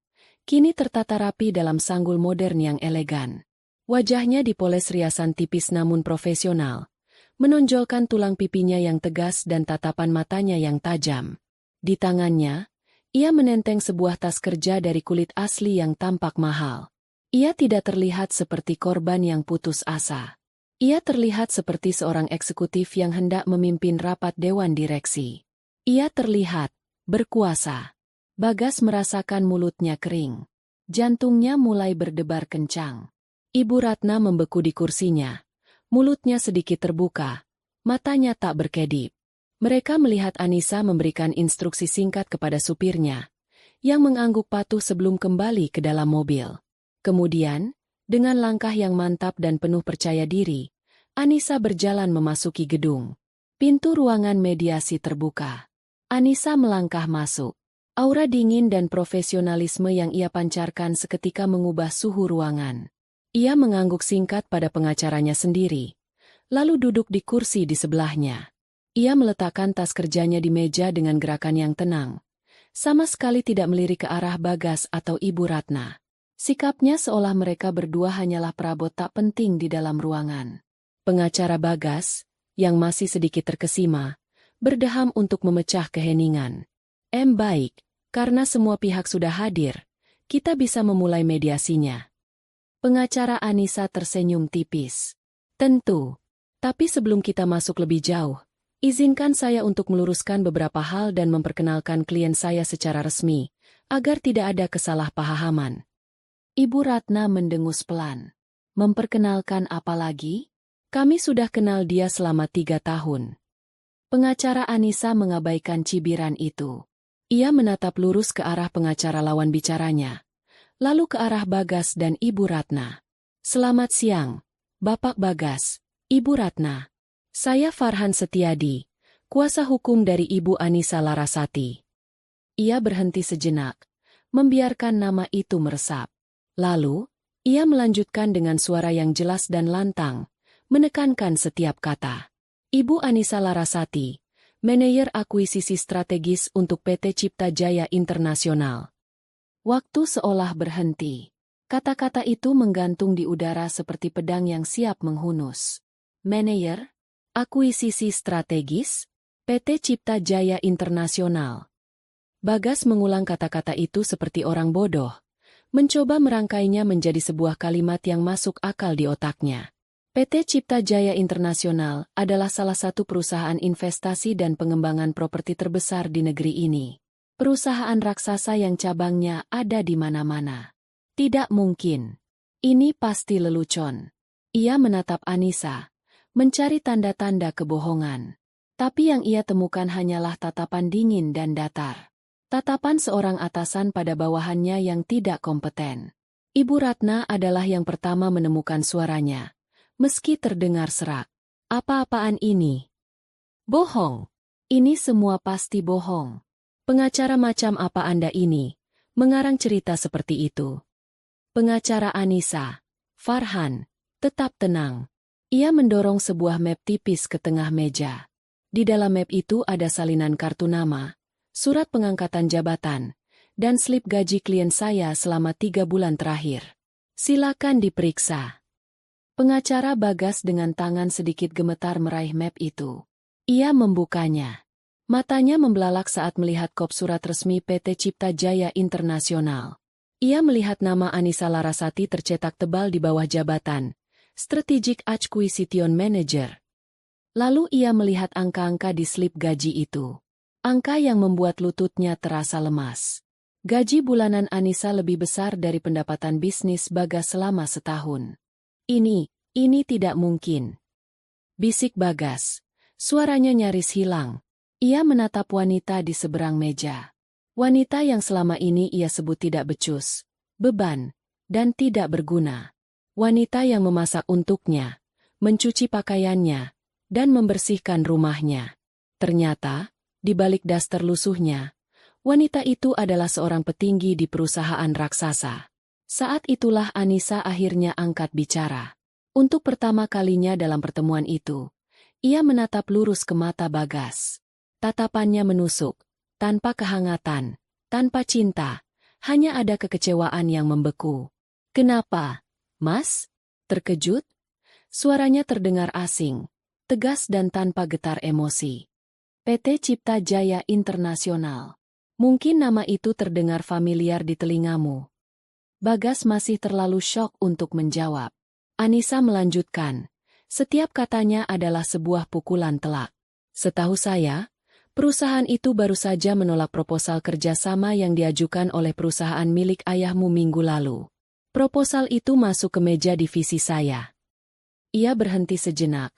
[SPEAKER 1] kini tertata rapi dalam sanggul modern yang elegan. Wajahnya dipoles riasan tipis namun profesional, menonjolkan tulang pipinya yang tegas dan tatapan matanya yang tajam. Di tangannya, ia menenteng sebuah tas kerja dari kulit asli yang tampak mahal. Ia tidak terlihat seperti korban yang putus asa. Ia terlihat seperti seorang eksekutif yang hendak memimpin rapat dewan direksi. Ia terlihat berkuasa. Bagas merasakan mulutnya kering. Jantungnya mulai berdebar kencang. Ibu Ratna membeku di kursinya. Mulutnya sedikit terbuka. Matanya tak berkedip. Mereka melihat Anissa memberikan instruksi singkat kepada supirnya, yang mengangguk patuh sebelum kembali ke dalam mobil. Kemudian, dengan langkah yang mantap dan penuh percaya diri, Anissa berjalan memasuki gedung. Pintu ruangan mediasi terbuka. Anissa melangkah masuk. Aura dingin dan profesionalisme yang ia pancarkan seketika mengubah suhu ruangan. Ia mengangguk singkat pada pengacaranya sendiri, lalu duduk di kursi di sebelahnya. Ia meletakkan tas kerjanya di meja dengan gerakan yang tenang, sama sekali tidak melirik ke arah Bagas atau Ibu Ratna. Sikapnya seolah mereka berdua hanyalah perabot tak penting di dalam ruangan. Pengacara Bagas, yang masih sedikit terkesima, berdeham untuk memecah keheningan. Baik, karena semua pihak sudah hadir, kita bisa memulai mediasinya. Pengacara Anissa tersenyum tipis. Tentu. Tapi sebelum kita masuk lebih jauh, izinkan saya untuk meluruskan beberapa hal dan memperkenalkan klien saya secara resmi, agar tidak ada kesalahpahaman. Ibu Ratna mendengus pelan. Memperkenalkan apa lagi? Kami sudah kenal dia selama 3 tahun. Pengacara Anissa mengabaikan cibiran itu. Ia menatap lurus ke arah pengacara lawan bicaranya, lalu ke arah Bagas dan Ibu Ratna. Selamat siang, Bapak Bagas, Ibu Ratna. Saya Farhan Setiadi, kuasa hukum dari Ibu Anissa Larasati. Ia berhenti sejenak, membiarkan nama itu meresap. Lalu, ia melanjutkan dengan suara yang jelas dan lantang, menekankan setiap kata. Ibu Anissa Larasati, Manajer Akuisisi Strategis untuk PT Cipta Jaya Internasional. Waktu seolah berhenti. Kata-kata itu menggantung di udara seperti pedang yang siap menghunus. Manajer Akuisisi Strategis, PT Cipta Jaya Internasional. Bagas mengulang kata-kata itu seperti orang bodoh, mencoba merangkainya menjadi sebuah kalimat yang masuk akal di otaknya. PT Cipta Jaya Internasional adalah salah satu perusahaan investasi dan pengembangan properti terbesar di negeri ini. Perusahaan raksasa yang cabangnya ada di mana-mana. Tidak mungkin. Ini pasti lelucon. Ia menatap Anissa, mencari tanda-tanda kebohongan. Tapi yang ia temukan hanyalah tatapan dingin dan datar. Tatapan seorang atasan pada bawahannya yang tidak kompeten. Ibu Ratna adalah yang pertama menemukan suaranya. Meski terdengar serak. Apa-apaan ini? Bohong. Ini semua pasti bohong. Pengacara macam apa Anda ini, mengarang cerita seperti itu? Pengacara Anissa, Farhan, tetap tenang. Ia mendorong sebuah map tipis ke tengah meja. Di dalam map itu ada salinan kartu nama, surat pengangkatan jabatan, dan slip gaji klien saya selama 3 bulan terakhir. Silakan diperiksa. Pengacara Bagas dengan tangan sedikit gemetar meraih map itu. Ia membukanya. Matanya membelalak saat melihat kop surat resmi PT Cipta Jaya Internasional. Ia melihat nama Anissa Larasati tercetak tebal di bawah jabatan, Strategic Acquisition Manager. Lalu ia melihat angka-angka di slip gaji itu. Angka yang membuat lututnya terasa lemas. Gaji bulanan Anissa lebih besar dari pendapatan bisnis Bagas selama setahun. Ini tidak mungkin. Bisik Bagas. Suaranya nyaris hilang. Ia menatap wanita di seberang meja. Wanita yang selama ini ia sebut tidak becus, beban, dan tidak berguna. Wanita yang memasak untuknya, mencuci pakaiannya, dan membersihkan rumahnya. Ternyata, di balik daster lusuhnya, wanita itu adalah seorang petinggi di perusahaan raksasa. Saat itulah Anissa akhirnya angkat bicara. Untuk pertama kalinya dalam pertemuan itu, ia menatap lurus ke mata Bagas. Tatapannya menusuk, tanpa kehangatan, tanpa cinta, hanya ada kekecewaan yang membeku. Kenapa, Mas? Terkejut? Suaranya terdengar asing, tegas dan tanpa getar emosi. PT Cipta Jaya Internasional. Mungkin nama itu terdengar familiar di telingamu. Bagas masih terlalu syok untuk menjawab. Anissa melanjutkan, setiap katanya adalah sebuah pukulan telak. Setahu saya, perusahaan itu baru saja menolak proposal kerjasama yang diajukan oleh perusahaan milik ayahmu minggu lalu. Proposal itu masuk ke meja divisi saya. Ia berhenti sejenak,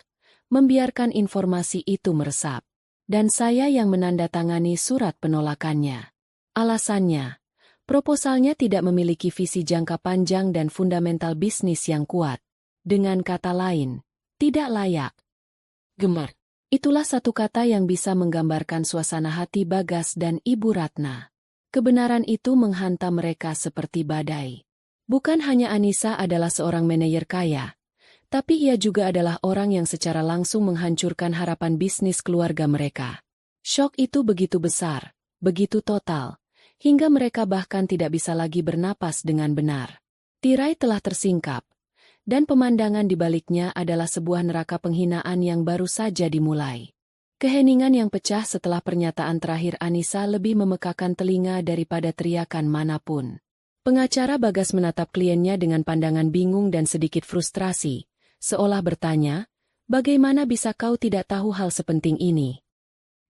[SPEAKER 1] membiarkan informasi itu meresap. Dan saya yang menandatangani surat penolakannya. Alasannya, Proposalnya tidak memiliki visi jangka panjang dan fundamental bisnis yang kuat. Dengan kata lain, tidak layak. Gemar. Itulah satu kata yang bisa menggambarkan suasana hati Bagas dan Ibu Ratna. Kebenaran itu menghantam mereka seperti badai. Bukan hanya Anissa adalah seorang manajer kaya, tapi ia juga adalah orang yang secara langsung menghancurkan harapan bisnis keluarga mereka. Syok itu begitu besar, begitu total, hingga mereka bahkan tidak bisa lagi bernapas dengan benar. Tirai telah tersingkap, dan pemandangan di baliknya adalah sebuah neraka penghinaan yang baru saja dimulai. Keheningan yang pecah setelah pernyataan terakhir Anissa lebih memekakan telinga daripada teriakan manapun. Pengacara Bagas menatap kliennya dengan pandangan bingung dan sedikit frustrasi, seolah bertanya, bagaimana bisa kau tidak tahu hal sepenting ini?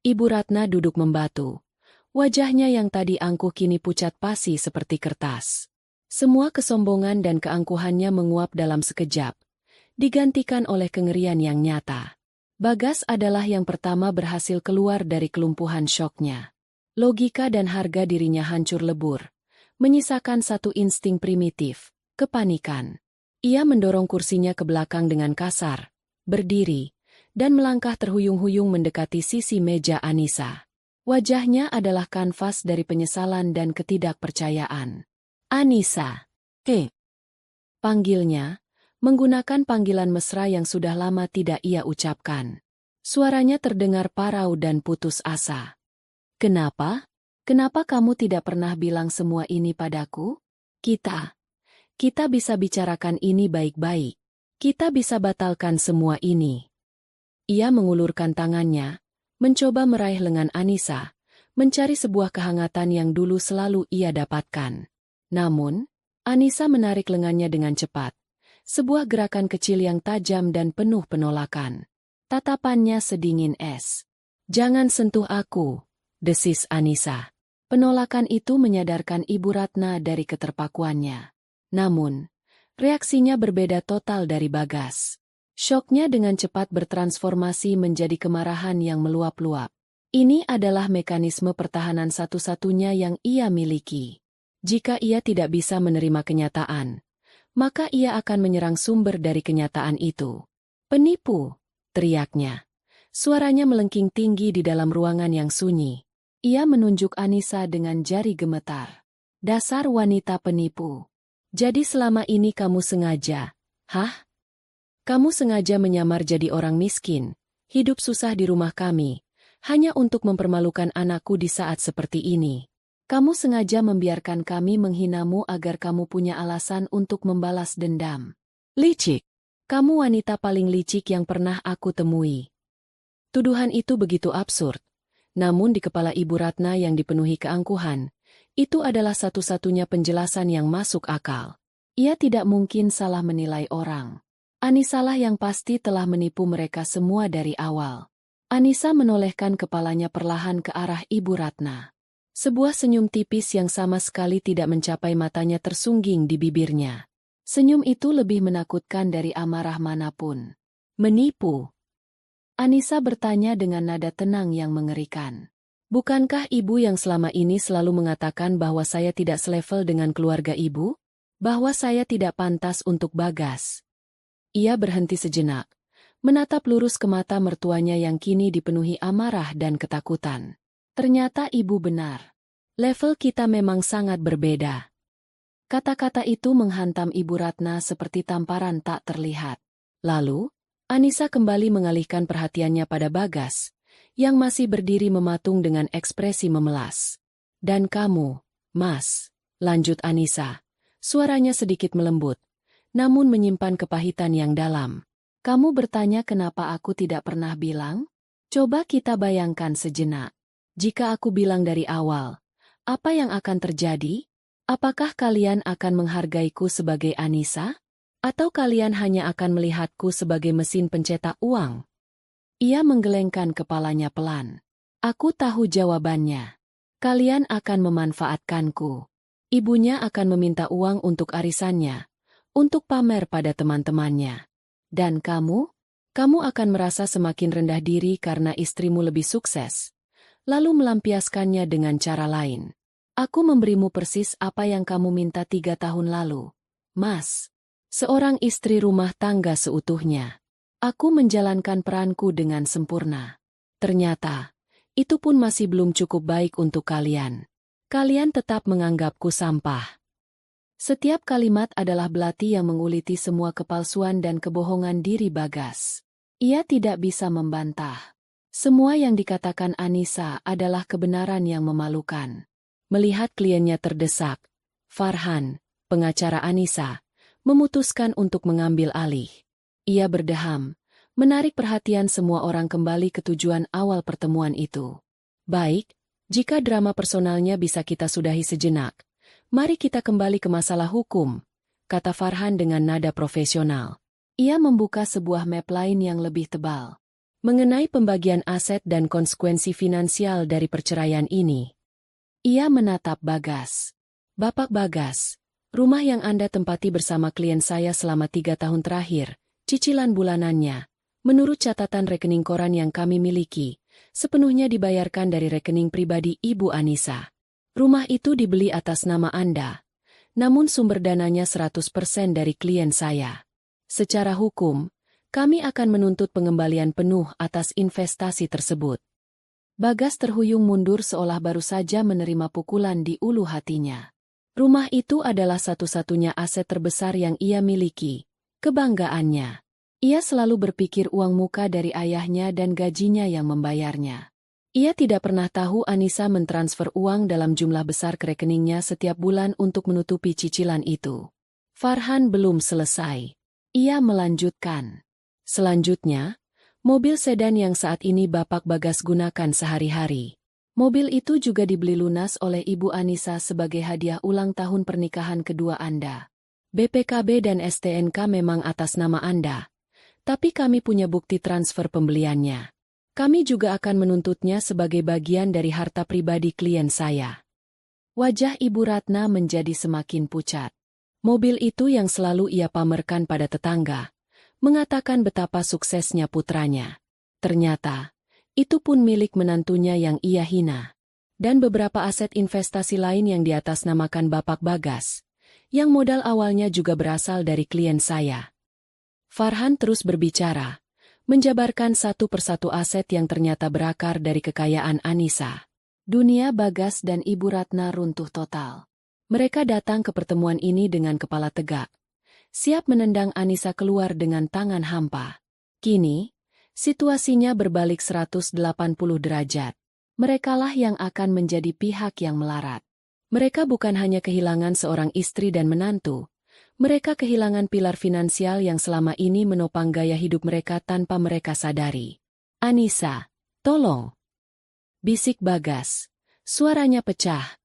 [SPEAKER 1] Ibu Ratna duduk membatu. Wajahnya yang tadi angkuh kini pucat pasi seperti kertas. Semua kesombongan dan keangkuhannya menguap dalam sekejap, digantikan oleh kengerian yang nyata. Bagas adalah yang pertama berhasil keluar dari kelumpuhan syoknya. Logika dan harga dirinya hancur lebur, menyisakan satu insting primitif, kepanikan. Ia mendorong kursinya ke belakang dengan kasar, berdiri, dan melangkah terhuyung-huyung mendekati sisi meja Anissa. Wajahnya adalah kanvas dari penyesalan dan ketidakpercayaan. Anissa. Panggilnya, menggunakan panggilan mesra yang sudah lama tidak ia ucapkan. Suaranya terdengar parau dan putus asa. Kenapa? Kenapa kamu tidak pernah bilang semua ini padaku? Kita bisa bicarakan ini baik-baik. Kita bisa batalkan semua ini. Ia mengulurkan tangannya, mencoba meraih lengan Anissa, mencari sebuah kehangatan yang dulu selalu ia dapatkan. Namun, Anissa menarik lengannya dengan cepat. Sebuah gerakan kecil yang tajam dan penuh penolakan. Tatapannya sedingin es. Jangan sentuh aku, desis Anissa. Penolakan itu menyadarkan Ibu Ratna dari keterpakuannya. Namun, reaksinya berbeda total dari Bagas. Syoknya dengan cepat bertransformasi menjadi kemarahan yang meluap-luap. Ini adalah mekanisme pertahanan satu-satunya yang ia miliki. Jika ia tidak bisa menerima kenyataan, maka ia akan menyerang sumber dari kenyataan itu. Penipu, teriaknya. Suaranya melengking tinggi di dalam ruangan yang sunyi. Ia menunjuk Anissa dengan jari gemetar. Dasar wanita penipu. Jadi selama ini kamu sengaja, Kamu sengaja menyamar jadi orang miskin, hidup susah di rumah kami, hanya untuk mempermalukan anakku di saat seperti ini. Kamu sengaja membiarkan kami menghinamu agar kamu punya alasan untuk membalas dendam. Licik. Kamu wanita paling licik yang pernah aku temui. Tuduhan itu begitu absurd. Namun di kepala Ibu Ratna yang dipenuhi keangkuhan, itu adalah satu-satunya penjelasan yang masuk akal. Ia tidak mungkin salah menilai orang. Anissalah yang pasti telah menipu mereka semua dari awal. Anissa menolehkan kepalanya perlahan ke arah Ibu Ratna. Sebuah senyum tipis yang sama sekali tidak mencapai matanya tersungging di bibirnya. Senyum itu lebih menakutkan dari amarah manapun. Menipu. Anissa bertanya dengan nada tenang yang mengerikan. Bukankah ibu yang selama ini selalu mengatakan bahwa saya tidak selevel dengan keluarga ibu? Bahwa saya tidak pantas untuk Bagas? Ia berhenti sejenak, menatap lurus ke mata mertuanya yang kini dipenuhi amarah dan ketakutan. Ternyata ibu benar. Level kita memang sangat berbeda. Kata-kata itu menghantam Ibu Ratna seperti tamparan tak terlihat. Lalu, Anissa kembali mengalihkan perhatiannya pada Bagas, yang masih berdiri mematung dengan ekspresi memelas. Dan kamu, Mas, lanjut Anissa. Suaranya sedikit melembut, namun menyimpan kepahitan yang dalam. Kamu bertanya kenapa aku tidak pernah bilang? Coba kita bayangkan sejenak. Jika aku bilang dari awal, apa yang akan terjadi? Apakah kalian akan menghargaiku sebagai Anissa? Atau kalian hanya akan melihatku sebagai mesin pencetak uang? Ia menggelengkan kepalanya pelan. Aku tahu jawabannya. Kalian akan memanfaatkanku. Ibunya akan meminta uang untuk arisannya, untuk pamer pada teman-temannya. Dan kamu? Kamu akan merasa semakin rendah diri karena istrimu lebih sukses, lalu melampiaskannya dengan cara lain. Aku memberimu persis apa yang kamu minta 3 tahun lalu, Mas. Seorang istri rumah tangga seutuhnya. Aku menjalankan peranku dengan sempurna. Ternyata, itu pun masih belum cukup baik untuk kalian. Kalian tetap menganggapku sampah. Setiap kalimat adalah belati yang menguliti semua kepalsuan dan kebohongan diri Bagas. Ia tidak bisa membantah. Semua yang dikatakan Anissa adalah kebenaran yang memalukan. Melihat kliennya terdesak, Farhan, pengacara Anissa, memutuskan untuk mengambil alih. Ia berdeham, menarik perhatian semua orang kembali ke tujuan awal pertemuan itu. Baik, jika drama personalnya bisa kita sudahi sejenak, mari kita kembali ke masalah hukum, kata Farhan dengan nada profesional. Ia membuka sebuah map lain yang lebih tebal. Mengenai pembagian aset dan konsekuensi finansial dari perceraian ini. Ia menatap Bagas. Bapak Bagas, rumah yang Anda tempati bersama klien saya selama 3 tahun terakhir, cicilan bulanannya, menurut catatan rekening koran yang kami miliki, sepenuhnya dibayarkan dari rekening pribadi Ibu Anissa. Rumah itu dibeli atas nama Anda, namun sumber dananya 100% dari klien saya. Secara hukum, kami akan menuntut pengembalian penuh atas investasi tersebut. Bagas terhuyung mundur seolah baru saja menerima pukulan di ulu hatinya. Rumah itu adalah satu-satunya aset terbesar yang ia miliki, kebanggaannya. Ia selalu berpikir uang muka dari ayahnya dan gajinya yang membayarnya. Ia tidak pernah tahu Anissa mentransfer uang dalam jumlah besar ke rekeningnya setiap bulan untuk menutupi cicilan itu. Farhan belum selesai. Ia melanjutkan. Selanjutnya, mobil sedan yang saat ini Bapak Bagas gunakan sehari-hari. Mobil itu juga dibeli lunas oleh Ibu Anissa sebagai hadiah ulang tahun pernikahan kedua Anda. BPKB dan STNK memang atas nama Anda, tapi kami punya bukti transfer pembeliannya. Kami juga akan menuntutnya sebagai bagian dari harta pribadi klien saya. Wajah Ibu Ratna menjadi semakin pucat. Mobil itu yang selalu ia pamerkan pada tetangga, mengatakan betapa suksesnya putranya. Ternyata, itu pun milik menantunya yang ia hina. Dan beberapa aset investasi lain yang diatasnamakan Bapak Bagas, yang modal awalnya juga berasal dari klien saya. Farhan terus berbicara, menjabarkan satu persatu aset yang ternyata berakar dari kekayaan Anissa. Dunia Bagas dan Ibu Ratna runtuh total. Mereka datang ke pertemuan ini dengan kepala tegak, siap menendang Anissa keluar dengan tangan hampa. Kini, situasinya berbalik 180 derajat. Merekalah yang akan menjadi pihak yang melarat. Mereka bukan hanya kehilangan seorang istri dan menantu, mereka kehilangan pilar finansial yang selama ini menopang gaya hidup mereka tanpa mereka sadari. Anissa, tolong! Bisik Bagas. Suaranya pecah.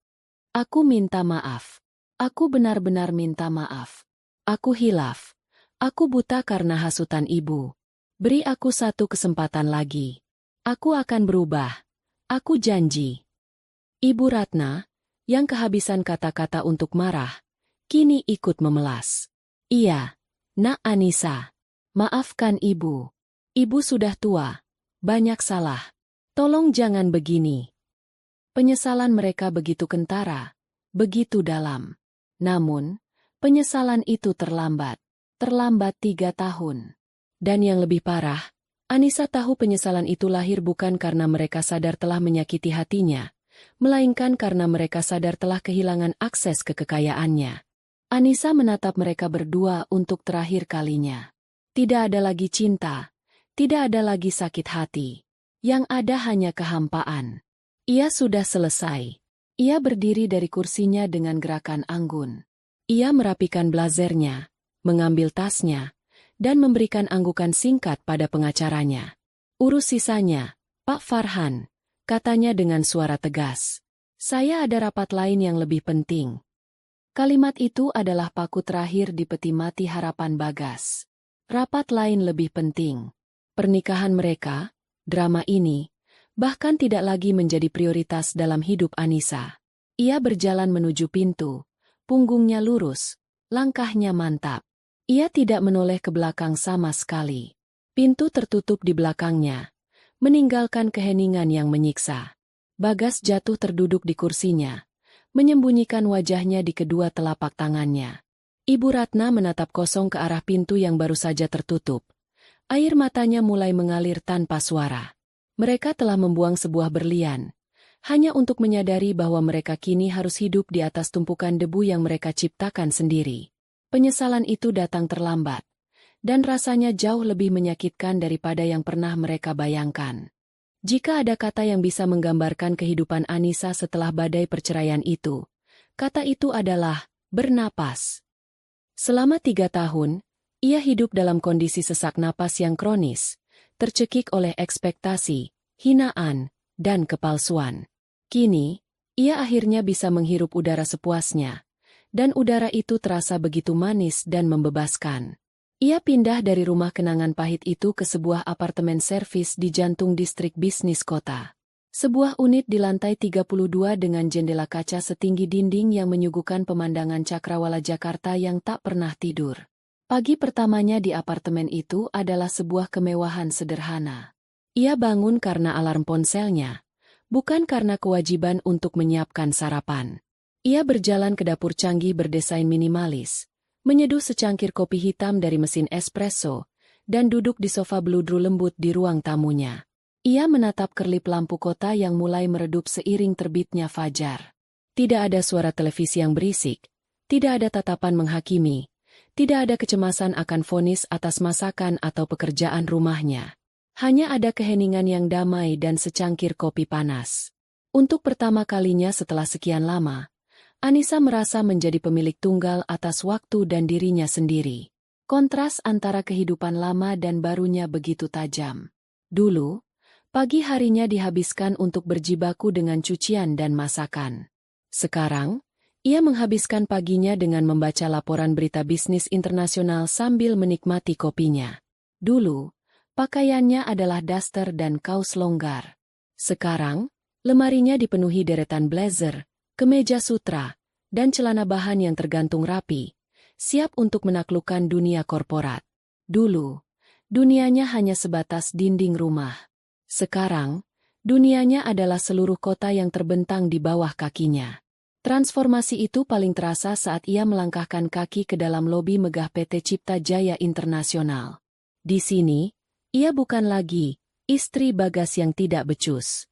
[SPEAKER 1] Aku minta maaf. Aku benar-benar minta maaf. Aku hilaf. Aku buta karena hasutan ibu. Beri aku satu kesempatan lagi. Aku akan berubah. Aku janji. Ibu Ratna, yang kehabisan kata-kata untuk marah, kini ikut memelas. Iya, Nak Anissa. Maafkan ibu. Ibu sudah tua. Banyak salah. Tolong jangan begini. Penyesalan mereka begitu kentara, begitu dalam. Namun, penyesalan itu terlambat. Terlambat 3 tahun. Dan yang lebih parah, Anissa tahu penyesalan itu lahir bukan karena mereka sadar telah menyakiti hatinya, melainkan karena mereka sadar telah kehilangan akses ke kekayaannya. Anissa menatap mereka berdua untuk terakhir kalinya. Tidak ada lagi cinta, tidak ada lagi sakit hati. Yang ada hanya kehampaan. Ia sudah selesai. Ia berdiri dari kursinya dengan gerakan anggun. Ia merapikan blazernya, mengambil tasnya, dan memberikan anggukan singkat pada pengacaranya. Urus sisanya, Pak Farhan, katanya dengan suara tegas. Saya ada rapat lain yang lebih penting. Kalimat itu adalah paku terakhir di peti mati harapan Bagas. Rapat lain lebih penting. Pernikahan mereka, drama ini, bahkan tidak lagi menjadi prioritas dalam hidup Anissa. Ia berjalan menuju pintu, punggungnya lurus, langkahnya mantap. Ia tidak menoleh ke belakang sama sekali. Pintu tertutup di belakangnya, meninggalkan keheningan yang menyiksa. Bagas jatuh terduduk di kursinya, menyembunyikan wajahnya di kedua telapak tangannya. Ibu Ratna menatap kosong ke arah pintu yang baru saja tertutup. Air matanya mulai mengalir tanpa suara. Mereka telah membuang sebuah berlian, hanya untuk menyadari bahwa mereka kini harus hidup di atas tumpukan debu yang mereka ciptakan sendiri. Penyesalan itu datang terlambat, dan rasanya jauh lebih menyakitkan daripada yang pernah mereka bayangkan. Jika ada kata yang bisa menggambarkan kehidupan Anissa setelah badai perceraian itu, kata itu adalah bernapas. Selama 3 tahun, ia hidup dalam kondisi sesak napas yang kronis, tercekik oleh ekspektasi, hinaan, dan kepalsuan. Kini, ia akhirnya bisa menghirup udara sepuasnya, dan udara itu terasa begitu manis dan membebaskan. Ia pindah dari rumah kenangan pahit itu ke sebuah apartemen servis di jantung distrik bisnis kota. Sebuah unit di lantai 32 dengan jendela kaca setinggi dinding yang menyuguhkan pemandangan cakrawala Jakarta yang tak pernah tidur. Pagi pertamanya di apartemen itu adalah sebuah kemewahan sederhana. Ia bangun karena alarm ponselnya, bukan karena kewajiban untuk menyiapkan sarapan. Ia berjalan ke dapur canggih berdesain minimalis, menyeduh secangkir kopi hitam dari mesin espresso, dan duduk di sofa beludru lembut di ruang tamunya. Ia menatap kerlip lampu kota yang mulai meredup seiring terbitnya fajar. Tidak ada suara televisi yang berisik, tidak ada tatapan menghakimi, tidak ada kecemasan akan vonis atas masakan atau pekerjaan rumahnya. Hanya ada keheningan yang damai dan secangkir kopi panas. Untuk pertama kalinya setelah sekian lama, Anissa merasa menjadi pemilik tunggal atas waktu dan dirinya sendiri. Kontras antara kehidupan lama dan barunya begitu tajam. Dulu, pagi harinya dihabiskan untuk berjibaku dengan cucian dan masakan. Sekarang, ia menghabiskan paginya dengan membaca laporan berita bisnis internasional sambil menikmati kopinya. Dulu, pakaiannya adalah daster dan kaos longgar. Sekarang, lemarinya dipenuhi deretan blazer, kemeja sutra, dan celana bahan yang tergantung rapi, siap untuk menaklukkan dunia korporat. Dulu, dunianya hanya sebatas dinding rumah. Sekarang, dunianya adalah seluruh kota yang terbentang di bawah kakinya. Transformasi itu paling terasa saat ia melangkahkan kaki ke dalam lobi megah PT Cipta Jaya Internasional. Di sini, ia bukan lagi istri Bagas yang tidak becus.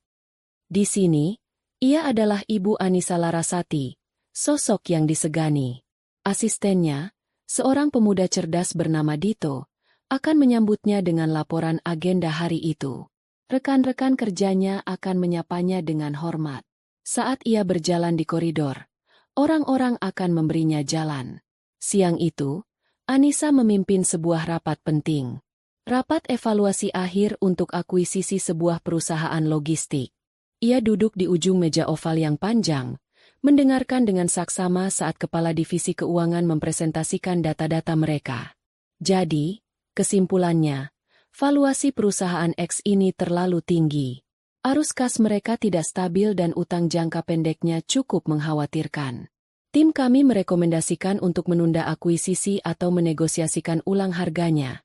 [SPEAKER 1] Di sini, ia adalah Ibu Anissa Larasati, sosok yang disegani. Asistennya, seorang pemuda cerdas bernama Dito, akan menyambutnya dengan laporan agenda hari itu. Rekan-rekan kerjanya akan menyapanya dengan hormat. Saat ia berjalan di koridor, orang-orang akan memberinya jalan. Siang itu, Anissa memimpin sebuah rapat penting. Rapat evaluasi akhir untuk akuisisi sebuah perusahaan logistik. Ia duduk di ujung meja oval yang panjang, mendengarkan dengan saksama saat kepala divisi keuangan mempresentasikan data-data mereka. Jadi, kesimpulannya, valuasi perusahaan X ini terlalu tinggi. Arus kas mereka tidak stabil dan utang jangka pendeknya cukup mengkhawatirkan. Tim kami merekomendasikan untuk menunda akuisisi atau menegosiasikan ulang harganya,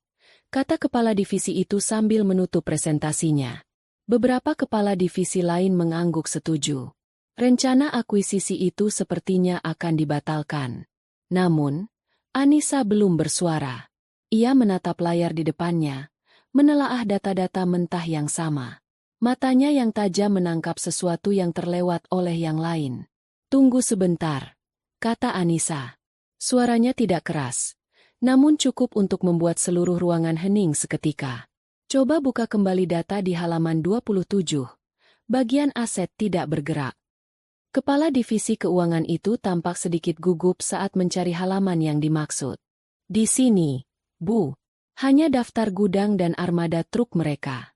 [SPEAKER 1] kata kepala divisi itu sambil menutup presentasinya. Beberapa kepala divisi lain mengangguk setuju. Rencana akuisisi itu sepertinya akan dibatalkan. Namun, Anissa belum bersuara. Ia menatap layar di depannya, menelaah data-data mentah yang sama. Matanya yang tajam menangkap sesuatu yang terlewat oleh yang lain. "Tunggu sebentar," kata Anissa. Suaranya tidak keras, namun cukup untuk membuat seluruh ruangan hening seketika. Coba buka kembali data di halaman 27. Bagian aset tidak bergerak. Kepala divisi keuangan itu tampak sedikit gugup saat mencari halaman yang dimaksud. "Di sini, Bu. Hanya daftar gudang dan armada truk mereka."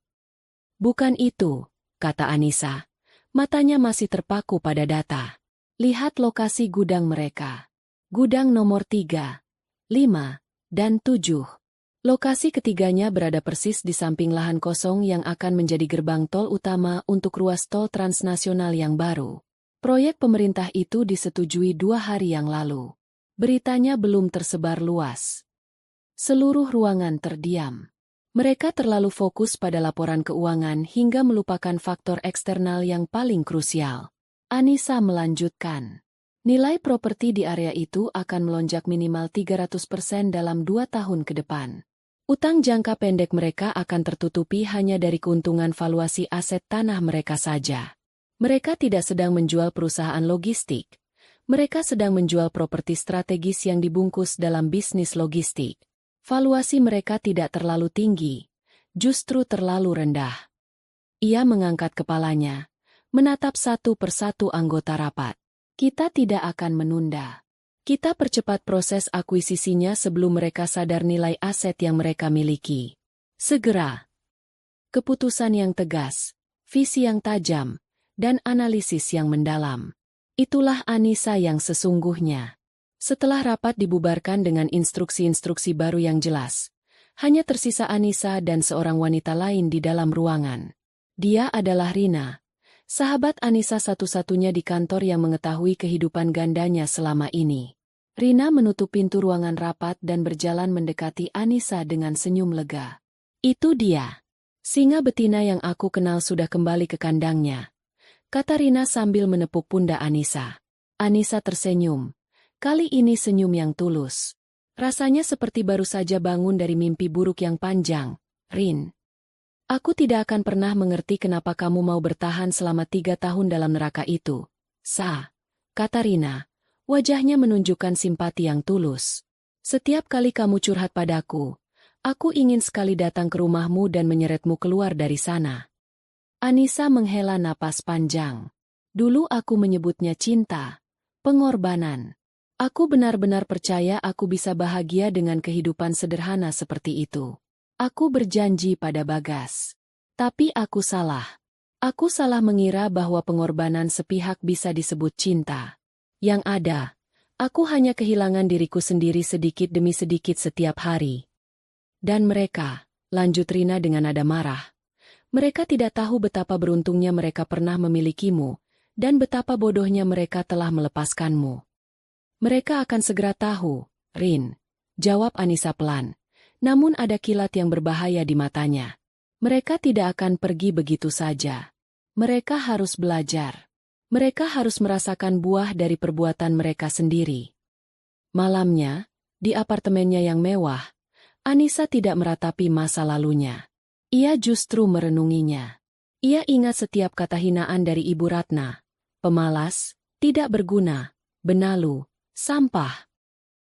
[SPEAKER 1] "Bukan itu," kata Anissa. Matanya masih terpaku pada data. "Lihat lokasi gudang mereka. Gudang nomor 3, 5, dan 7. Lokasi ketiganya berada persis di samping lahan kosong yang akan menjadi gerbang tol utama untuk ruas tol transnasional yang baru. Proyek pemerintah itu disetujui 2 hari yang lalu. Beritanya belum tersebar luas." Seluruh ruangan terdiam. Mereka terlalu fokus pada laporan keuangan hingga melupakan faktor eksternal yang paling krusial. Anissa melanjutkan. Nilai properti di area itu akan melonjak minimal 300% dalam 2 tahun ke depan. Utang jangka pendek mereka akan tertutupi hanya dari keuntungan valuasi aset tanah mereka saja. Mereka tidak sedang menjual perusahaan logistik. Mereka sedang menjual properti strategis yang dibungkus dalam bisnis logistik. Valuasi mereka tidak terlalu tinggi, justru terlalu rendah. Ia mengangkat kepalanya, menatap satu persatu anggota rapat. Kita tidak akan menunda. Kita percepat proses akuisisinya sebelum mereka sadar nilai aset yang mereka miliki. Segera. Keputusan yang tegas, visi yang tajam, dan analisis yang mendalam. Itulah Anissa yang sesungguhnya. Setelah rapat dibubarkan dengan instruksi-instruksi baru yang jelas, hanya tersisa Anissa dan seorang wanita lain di dalam ruangan. Dia adalah Rina, sahabat Anissa satu-satunya di kantor yang mengetahui kehidupan gandanya selama ini. Rina menutup pintu ruangan rapat dan berjalan mendekati Anissa dengan senyum lega. Itu dia. Singa betina yang aku kenal sudah kembali ke kandangnya, kata Rina sambil menepuk pundak Anissa. Anissa tersenyum. Kali ini senyum yang tulus. Rasanya seperti baru saja bangun dari mimpi buruk yang panjang. Rin. Aku tidak akan pernah mengerti kenapa kamu mau bertahan selama 3 tahun dalam neraka itu. Kata Rina, wajahnya menunjukkan simpati yang tulus. Setiap kali kamu curhat padaku, aku ingin sekali datang ke rumahmu dan menyeretmu keluar dari sana. Anissa menghela napas panjang. Dulu aku menyebutnya cinta, pengorbanan. Aku benar-benar percaya aku bisa bahagia dengan kehidupan sederhana seperti itu. Aku berjanji pada Bagas. Tapi aku salah. Aku salah mengira bahwa pengorbanan sepihak bisa disebut cinta. Yang ada, aku hanya kehilangan diriku sendiri sedikit demi sedikit setiap hari. Dan mereka, lanjut Rina dengan nada marah. Mereka tidak tahu betapa beruntungnya mereka pernah memilikimu, dan betapa bodohnya mereka telah melepaskanmu. Mereka akan segera tahu, Rin, jawab Anissa pelan. Namun ada kilat yang berbahaya di matanya. Mereka tidak akan pergi begitu saja. Mereka harus belajar. Mereka harus merasakan buah dari perbuatan mereka sendiri. Malamnya, di apartemennya yang mewah, Anissa tidak meratapi masa lalunya. Ia justru merenunginya. Ia ingat setiap kata hinaan dari Ibu Ratna. Pemalas, tidak berguna, benalu, sampah.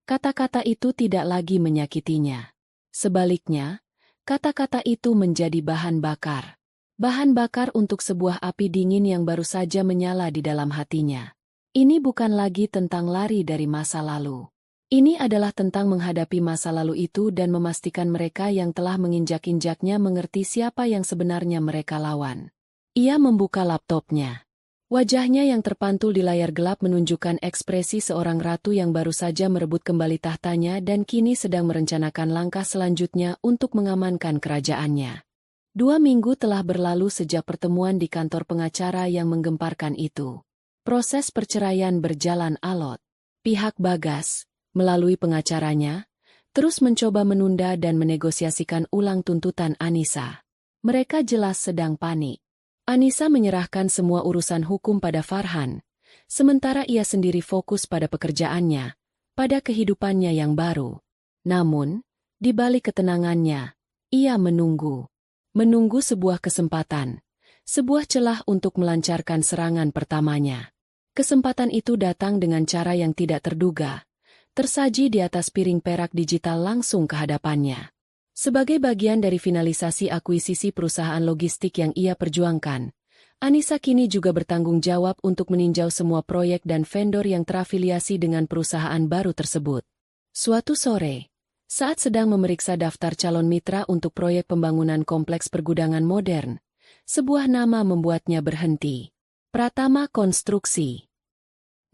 [SPEAKER 1] Kata-kata itu tidak lagi menyakitinya. Sebaliknya, kata-kata itu menjadi bahan bakar. Bahan bakar untuk sebuah api dingin yang baru saja menyala di dalam hatinya. Ini bukan lagi tentang lari dari masa lalu. Ini adalah tentang menghadapi masa lalu itu dan memastikan mereka yang telah menginjak-injaknya mengerti siapa yang sebenarnya mereka lawan. Ia membuka laptopnya. Wajahnya yang terpantul di layar gelap menunjukkan ekspresi seorang ratu yang baru saja merebut kembali tahtanya dan kini sedang merencanakan langkah selanjutnya untuk mengamankan kerajaannya. 2 minggu telah berlalu sejak pertemuan di kantor pengacara yang menggemparkan itu. Proses perceraian berjalan alot. Pihak Bagas, melalui pengacaranya, terus mencoba menunda dan menegosiasikan ulang tuntutan Anissa. Mereka jelas sedang panik. Anissa menyerahkan semua urusan hukum pada Farhan, sementara ia sendiri fokus pada pekerjaannya, pada kehidupannya yang baru. Namun, di balik ketenangannya, ia menunggu. Menunggu sebuah kesempatan, sebuah celah untuk melancarkan serangan pertamanya. Kesempatan itu datang dengan cara yang tidak terduga, tersaji di atas piring perak digital langsung ke hadapannya. Sebagai bagian dari finalisasi akuisisi perusahaan logistik yang ia perjuangkan, Anissa kini juga bertanggung jawab untuk meninjau semua proyek dan vendor yang terafiliasi dengan perusahaan baru tersebut. Suatu sore, saat sedang memeriksa daftar calon mitra untuk proyek pembangunan kompleks pergudangan modern, sebuah nama membuatnya berhenti. Pratama Konstruksi.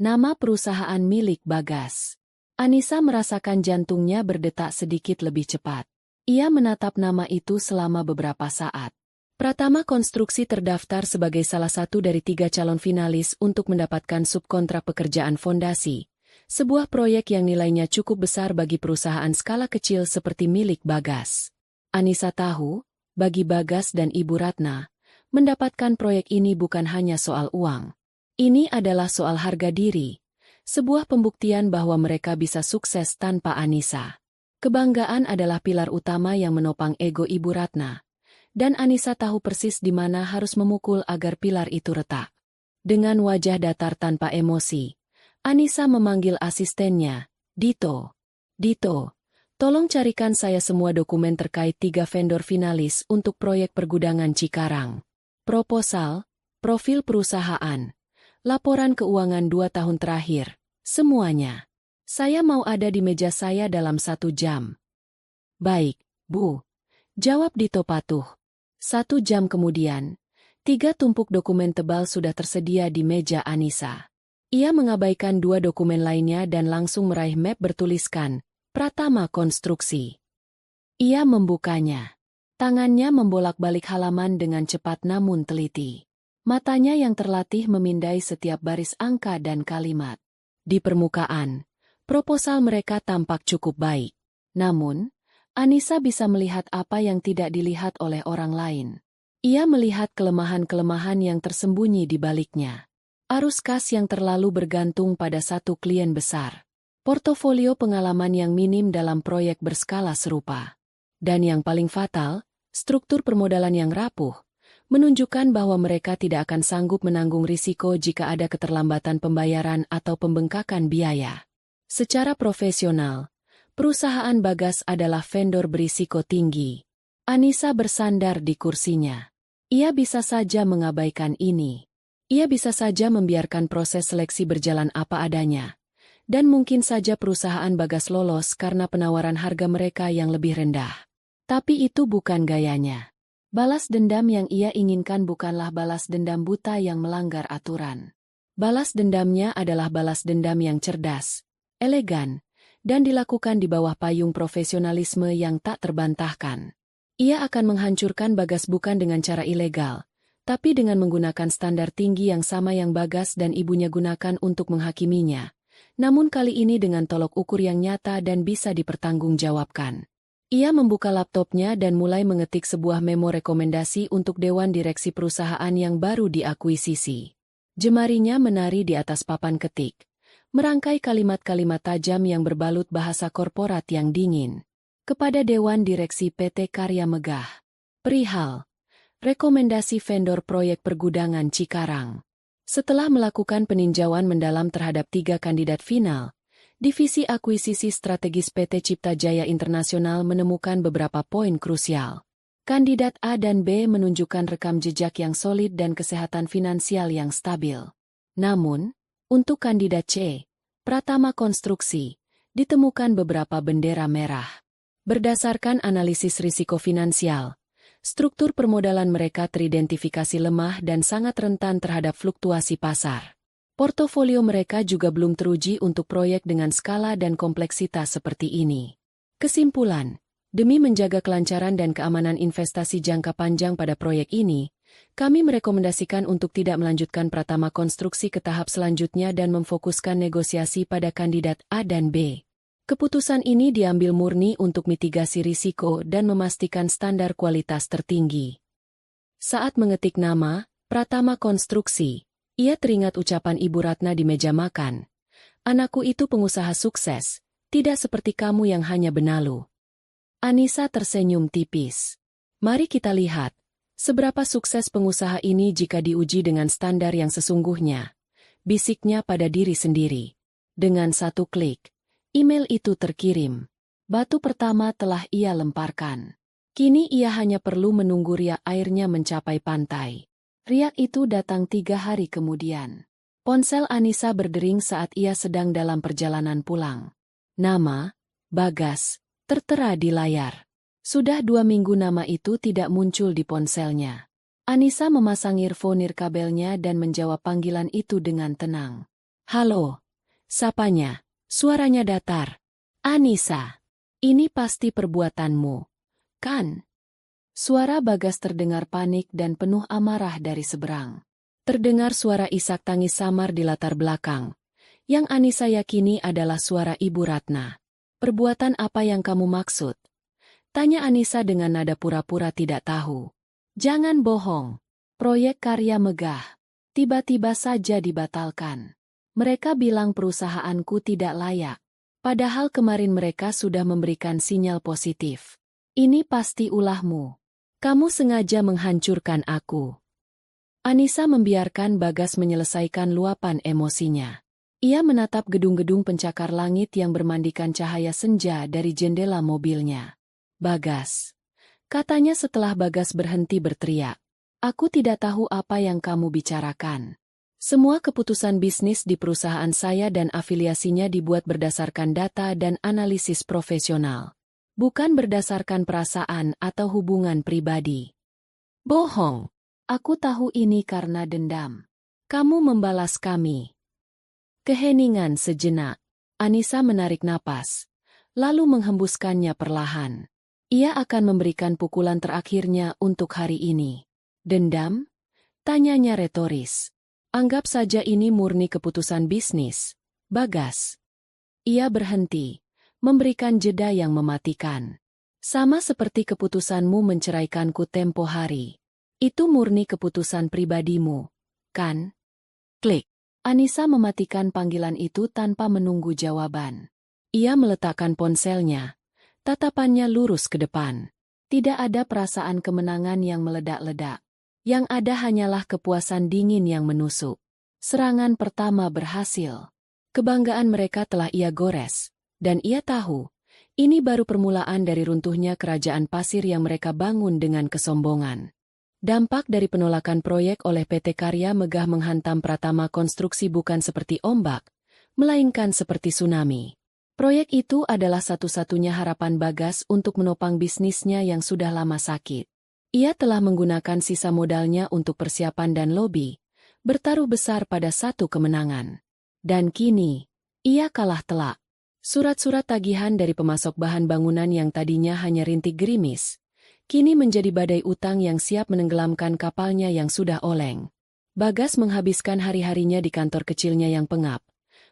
[SPEAKER 1] Nama perusahaan milik Bagas. Anissa merasakan jantungnya berdetak sedikit lebih cepat. Ia menatap nama itu selama beberapa saat. Pratama Konstruksi terdaftar sebagai salah satu dari 3 calon finalis untuk mendapatkan subkontrak pekerjaan fondasi, sebuah proyek yang nilainya cukup besar bagi perusahaan skala kecil seperti milik Bagas. Anissa tahu, bagi Bagas dan Ibu Ratna, mendapatkan proyek ini bukan hanya soal uang. Ini adalah soal harga diri, Sebuah pembuktian bahwa mereka bisa sukses tanpa Anissa. Kebanggaan adalah pilar utama yang menopang ego Ibu Ratna. Dan Anissa tahu persis di mana harus memukul agar pilar itu retak. Dengan wajah datar tanpa emosi, Anissa memanggil asistennya, Dito. Dito, tolong carikan saya semua dokumen terkait 3 vendor finalis untuk proyek pergudangan Cikarang. Proposal, profil perusahaan, laporan keuangan 2 tahun terakhir, semuanya. Saya mau ada di meja saya dalam 1 jam. Baik, Bu. Jawab Dito patuh. 1 jam kemudian, 3 tumpuk dokumen tebal sudah tersedia di meja Anissa. Ia mengabaikan 2 dokumen lainnya dan langsung meraih map bertuliskan, Pratama Konstruksi. Ia membukanya. Tangannya membolak-balik halaman dengan cepat namun teliti. Matanya yang terlatih memindai setiap baris angka dan kalimat. Di permukaan, proposal mereka tampak cukup baik. Namun, Anissa bisa melihat apa yang tidak dilihat oleh orang lain. Ia melihat kelemahan-kelemahan yang tersembunyi di baliknya. Arus kas yang terlalu bergantung pada satu klien besar. Portofolio pengalaman yang minim dalam proyek berskala serupa. Dan yang paling fatal, struktur permodalan yang rapuh, menunjukkan bahwa mereka tidak akan sanggup menanggung risiko jika ada keterlambatan pembayaran atau pembengkakan biaya. Secara profesional, perusahaan Bagas adalah vendor berisiko tinggi. Anissa bersandar di kursinya. Ia bisa saja mengabaikan ini. Ia bisa saja membiarkan proses seleksi berjalan apa adanya. Dan mungkin saja perusahaan Bagas lolos karena penawaran harga mereka yang lebih rendah. Tapi itu bukan gayanya. Balas dendam yang ia inginkan bukanlah balas dendam buta yang melanggar aturan. Balas dendamnya adalah balas dendam yang cerdas, elegan, dan dilakukan di bawah payung profesionalisme yang tak terbantahkan. Ia akan menghancurkan Bagas bukan dengan cara ilegal, tapi dengan menggunakan standar tinggi yang sama yang Bagas dan ibunya gunakan untuk menghakiminya. Namun kali ini dengan tolok ukur yang nyata dan bisa dipertanggungjawabkan. Ia membuka laptopnya dan mulai mengetik sebuah memo rekomendasi untuk Dewan Direksi perusahaan yang baru diakuisisi. Jemarinya menari di atas papan ketik, merangkai kalimat-kalimat tajam yang berbalut bahasa korporat yang dingin. Kepada Dewan Direksi PT Karya Megah. Perihal rekomendasi vendor proyek pergudangan Cikarang. Setelah melakukan peninjauan mendalam terhadap 3 kandidat final, Divisi Akuisisi Strategis PT Cipta Jaya Internasional menemukan beberapa poin krusial. Kandidat A dan B menunjukkan rekam jejak yang solid dan kesehatan finansial yang stabil. Namun, untuk kandidat C, Pratama Konstruksi, ditemukan beberapa bendera merah. Berdasarkan analisis risiko finansial, struktur permodalan mereka teridentifikasi lemah dan sangat rentan terhadap fluktuasi pasar. Portofolio mereka juga belum teruji untuk proyek dengan skala dan kompleksitas seperti ini. Kesimpulan, demi menjaga kelancaran dan keamanan investasi jangka panjang pada proyek ini, kami merekomendasikan untuk tidak melanjutkan Pratama Konstruksi ke tahap selanjutnya dan memfokuskan negosiasi pada kandidat A dan B. Keputusan ini diambil murni untuk mitigasi risiko dan memastikan standar kualitas tertinggi. Saat mengetik nama, Pratama Konstruksi, ia teringat ucapan Ibu Ratna di meja makan. Anakku itu pengusaha sukses, tidak seperti kamu yang hanya benalu. Anissa tersenyum tipis. Mari kita lihat, seberapa sukses pengusaha ini jika diuji dengan standar yang sesungguhnya. Bisiknya pada diri sendiri. Dengan satu klik, email itu terkirim. Batu pertama telah ia lemparkan. Kini ia hanya perlu menunggu riak airnya mencapai pantai. Riak itu datang 3 hari kemudian. Ponsel Anissa berdering saat ia sedang dalam perjalanan pulang. Nama, Bagas, tertera di layar. Sudah 2 minggu nama itu tidak muncul di ponselnya. Anissa memasang earphone nirkabelnya dan menjawab panggilan itu dengan tenang. Halo. Sapanya, suaranya datar. Anissa, ini pasti perbuatanmu, kan? Suara Bagas terdengar panik dan penuh amarah dari seberang. Terdengar suara isak tangis samar di latar belakang. Yang Anissa yakini adalah suara Ibu Ratna. Perbuatan apa yang kamu maksud? Tanya Anissa dengan nada pura-pura tidak tahu. Jangan bohong. Proyek Karya Megah tiba-tiba saja dibatalkan. Mereka bilang perusahaanku tidak layak. Padahal kemarin mereka sudah memberikan sinyal positif. Ini pasti ulahmu. Kamu sengaja menghancurkan aku. Anissa membiarkan Bagas menyelesaikan luapan emosinya. Ia menatap gedung-gedung pencakar langit yang bermandikan cahaya senja dari jendela mobilnya. Bagas. Katanya setelah Bagas berhenti berteriak. Aku tidak tahu apa yang kamu bicarakan. Semua keputusan bisnis di perusahaan saya dan afiliasinya dibuat berdasarkan data dan analisis profesional. Bukan berdasarkan perasaan atau hubungan pribadi. Bohong. Aku tahu ini karena dendam. Kamu membalas kami. Keheningan sejenak. Anissa menarik napas. Lalu menghembuskannya perlahan. Ia akan memberikan pukulan terakhirnya untuk hari ini. Dendam? Tanyanya retoris. Anggap saja ini murni keputusan bisnis, Bagas. Ia berhenti, memberikan jeda yang mematikan. Sama seperti keputusanmu menceraikanku tempo hari. Itu murni keputusan pribadimu, kan? Klik. Anissa mematikan panggilan itu tanpa menunggu jawaban. Ia meletakkan ponselnya. Tatapannya lurus ke depan. Tidak ada perasaan kemenangan yang meledak-ledak. Yang ada hanyalah kepuasan dingin yang menusuk. Serangan pertama berhasil. Kebanggaan mereka telah ia gores. Dan ia tahu, ini baru permulaan dari runtuhnya kerajaan pasir yang mereka bangun dengan kesombongan. Dampak dari penolakan proyek oleh PT Karya Megah menghantam Pratama Konstruksi bukan seperti ombak, melainkan seperti tsunami. Proyek itu adalah satu-satunya harapan Bagas untuk menopang bisnisnya yang sudah lama sakit. Ia telah menggunakan sisa modalnya untuk persiapan dan lobi, bertaruh besar pada satu kemenangan. Dan kini, ia kalah telak. Surat-surat tagihan dari pemasok bahan bangunan yang tadinya hanya rintik gerimis, kini menjadi badai utang yang siap menenggelamkan kapalnya yang sudah oleng. Bagas menghabiskan hari-harinya di kantor kecilnya yang pengap,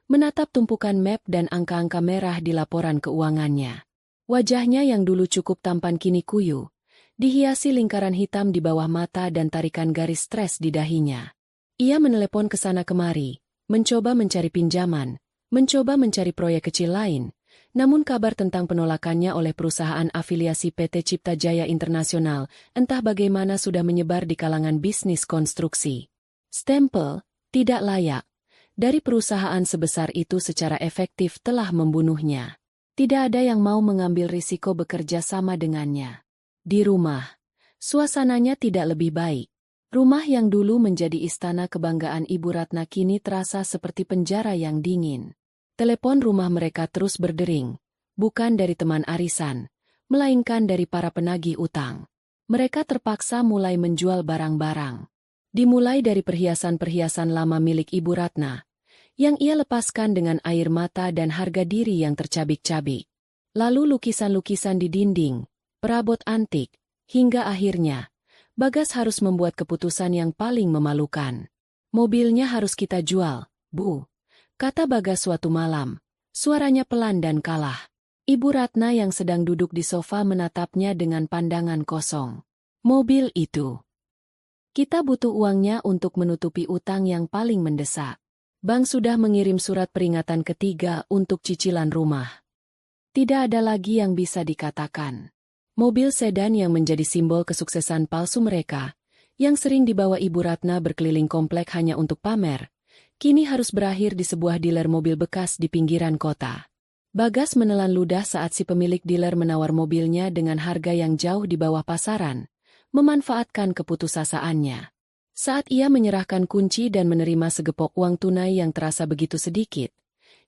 [SPEAKER 1] menatap tumpukan map dan angka-angka merah di laporan keuangannya. Wajahnya yang dulu cukup tampan kini kuyu, dihiasi lingkaran hitam di bawah mata dan tarikan garis stres di dahinya. Ia menelepon ke sana kemari, mencoba mencari pinjaman, mencoba mencari proyek kecil lain, namun kabar tentang penolakannya oleh perusahaan afiliasi PT Cipta Jaya Internasional entah bagaimana sudah menyebar di kalangan bisnis konstruksi. Stempel, tidak layak, dari perusahaan sebesar itu secara efektif telah membunuhnya. Tidak ada yang mau mengambil risiko bekerja sama dengannya. Di rumah, suasananya tidak lebih baik. Rumah yang dulu menjadi istana kebanggaan Ibu Ratna kini terasa seperti penjara yang dingin. Telepon rumah mereka terus berdering, bukan dari teman arisan, melainkan dari para penagih utang. Mereka terpaksa mulai menjual barang-barang. Dimulai dari perhiasan-perhiasan lama milik Ibu Ratna, yang ia lepaskan dengan air mata dan harga diri yang tercabik-cabik. Lalu lukisan-lukisan di dinding, perabot antik, hingga akhirnya, Bagas harus membuat keputusan yang paling memalukan. Mobilnya harus kita jual, Bu, kata Bagas suatu malam. Suaranya pelan dan kalah. Ibu Ratna yang sedang duduk di sofa menatapnya dengan pandangan kosong. Mobil itu. Kita butuh uangnya untuk menutupi utang yang paling mendesak. Bank sudah mengirim surat peringatan ketiga untuk cicilan rumah. Tidak ada lagi yang bisa dikatakan. Mobil sedan yang menjadi simbol kesuksesan palsu mereka, yang sering dibawa Ibu Ratna berkeliling komplek hanya untuk pamer, kini harus berakhir di sebuah dealer mobil bekas di pinggiran kota. Bagas menelan ludah saat si pemilik dealer menawar mobilnya dengan harga yang jauh di bawah pasaran, memanfaatkan keputusasaannya. Saat ia menyerahkan kunci dan menerima segepok uang tunai yang terasa begitu sedikit,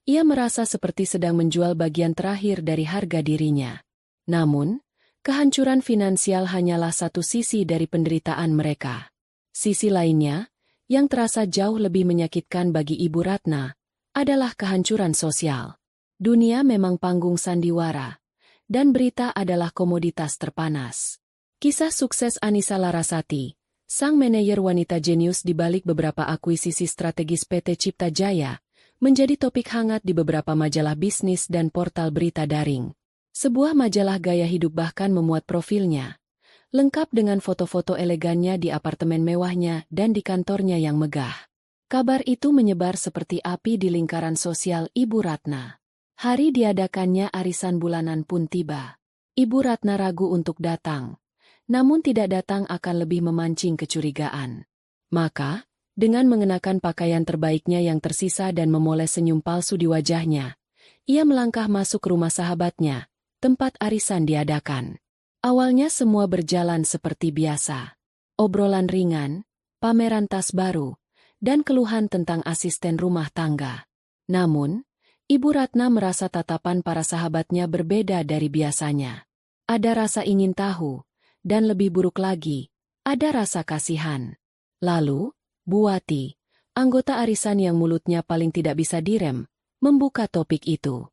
[SPEAKER 1] ia merasa seperti sedang menjual bagian terakhir dari harga dirinya. Namun, kehancuran finansial hanyalah satu sisi dari penderitaan mereka. Sisi lainnya, yang terasa jauh lebih menyakitkan bagi Ibu Ratna, adalah kehancuran sosial. Dunia memang panggung sandiwara, dan berita adalah komoditas terpanas. Kisah sukses Anissa Larasati, sang manajer wanita jenius di balik beberapa akuisisi strategis PT Cipta Jaya, menjadi topik hangat di beberapa majalah bisnis dan portal berita daring. Sebuah majalah gaya hidup bahkan memuat profilnya, lengkap dengan foto-foto elegannya di apartemen mewahnya dan di kantornya yang megah. Kabar itu menyebar seperti api di lingkaran sosial Ibu Ratna. Hari diadakannya arisan bulanan pun tiba. Ibu Ratna ragu untuk datang. Namun tidak datang akan lebih memancing kecurigaan. Maka, dengan mengenakan pakaian terbaiknya yang tersisa dan memoles senyum palsu di wajahnya, ia melangkah masuk ke rumah sahabatnya, tempat arisan diadakan. Awalnya semua berjalan seperti biasa. Obrolan ringan, pameran tas baru, dan keluhan tentang asisten rumah tangga. Namun, Ibu Ratna merasa tatapan para sahabatnya berbeda dari biasanya. Ada rasa ingin tahu, dan lebih buruk lagi, ada rasa kasihan. Lalu, Bu Wati, anggota arisan yang mulutnya paling tidak bisa direm, membuka topik itu.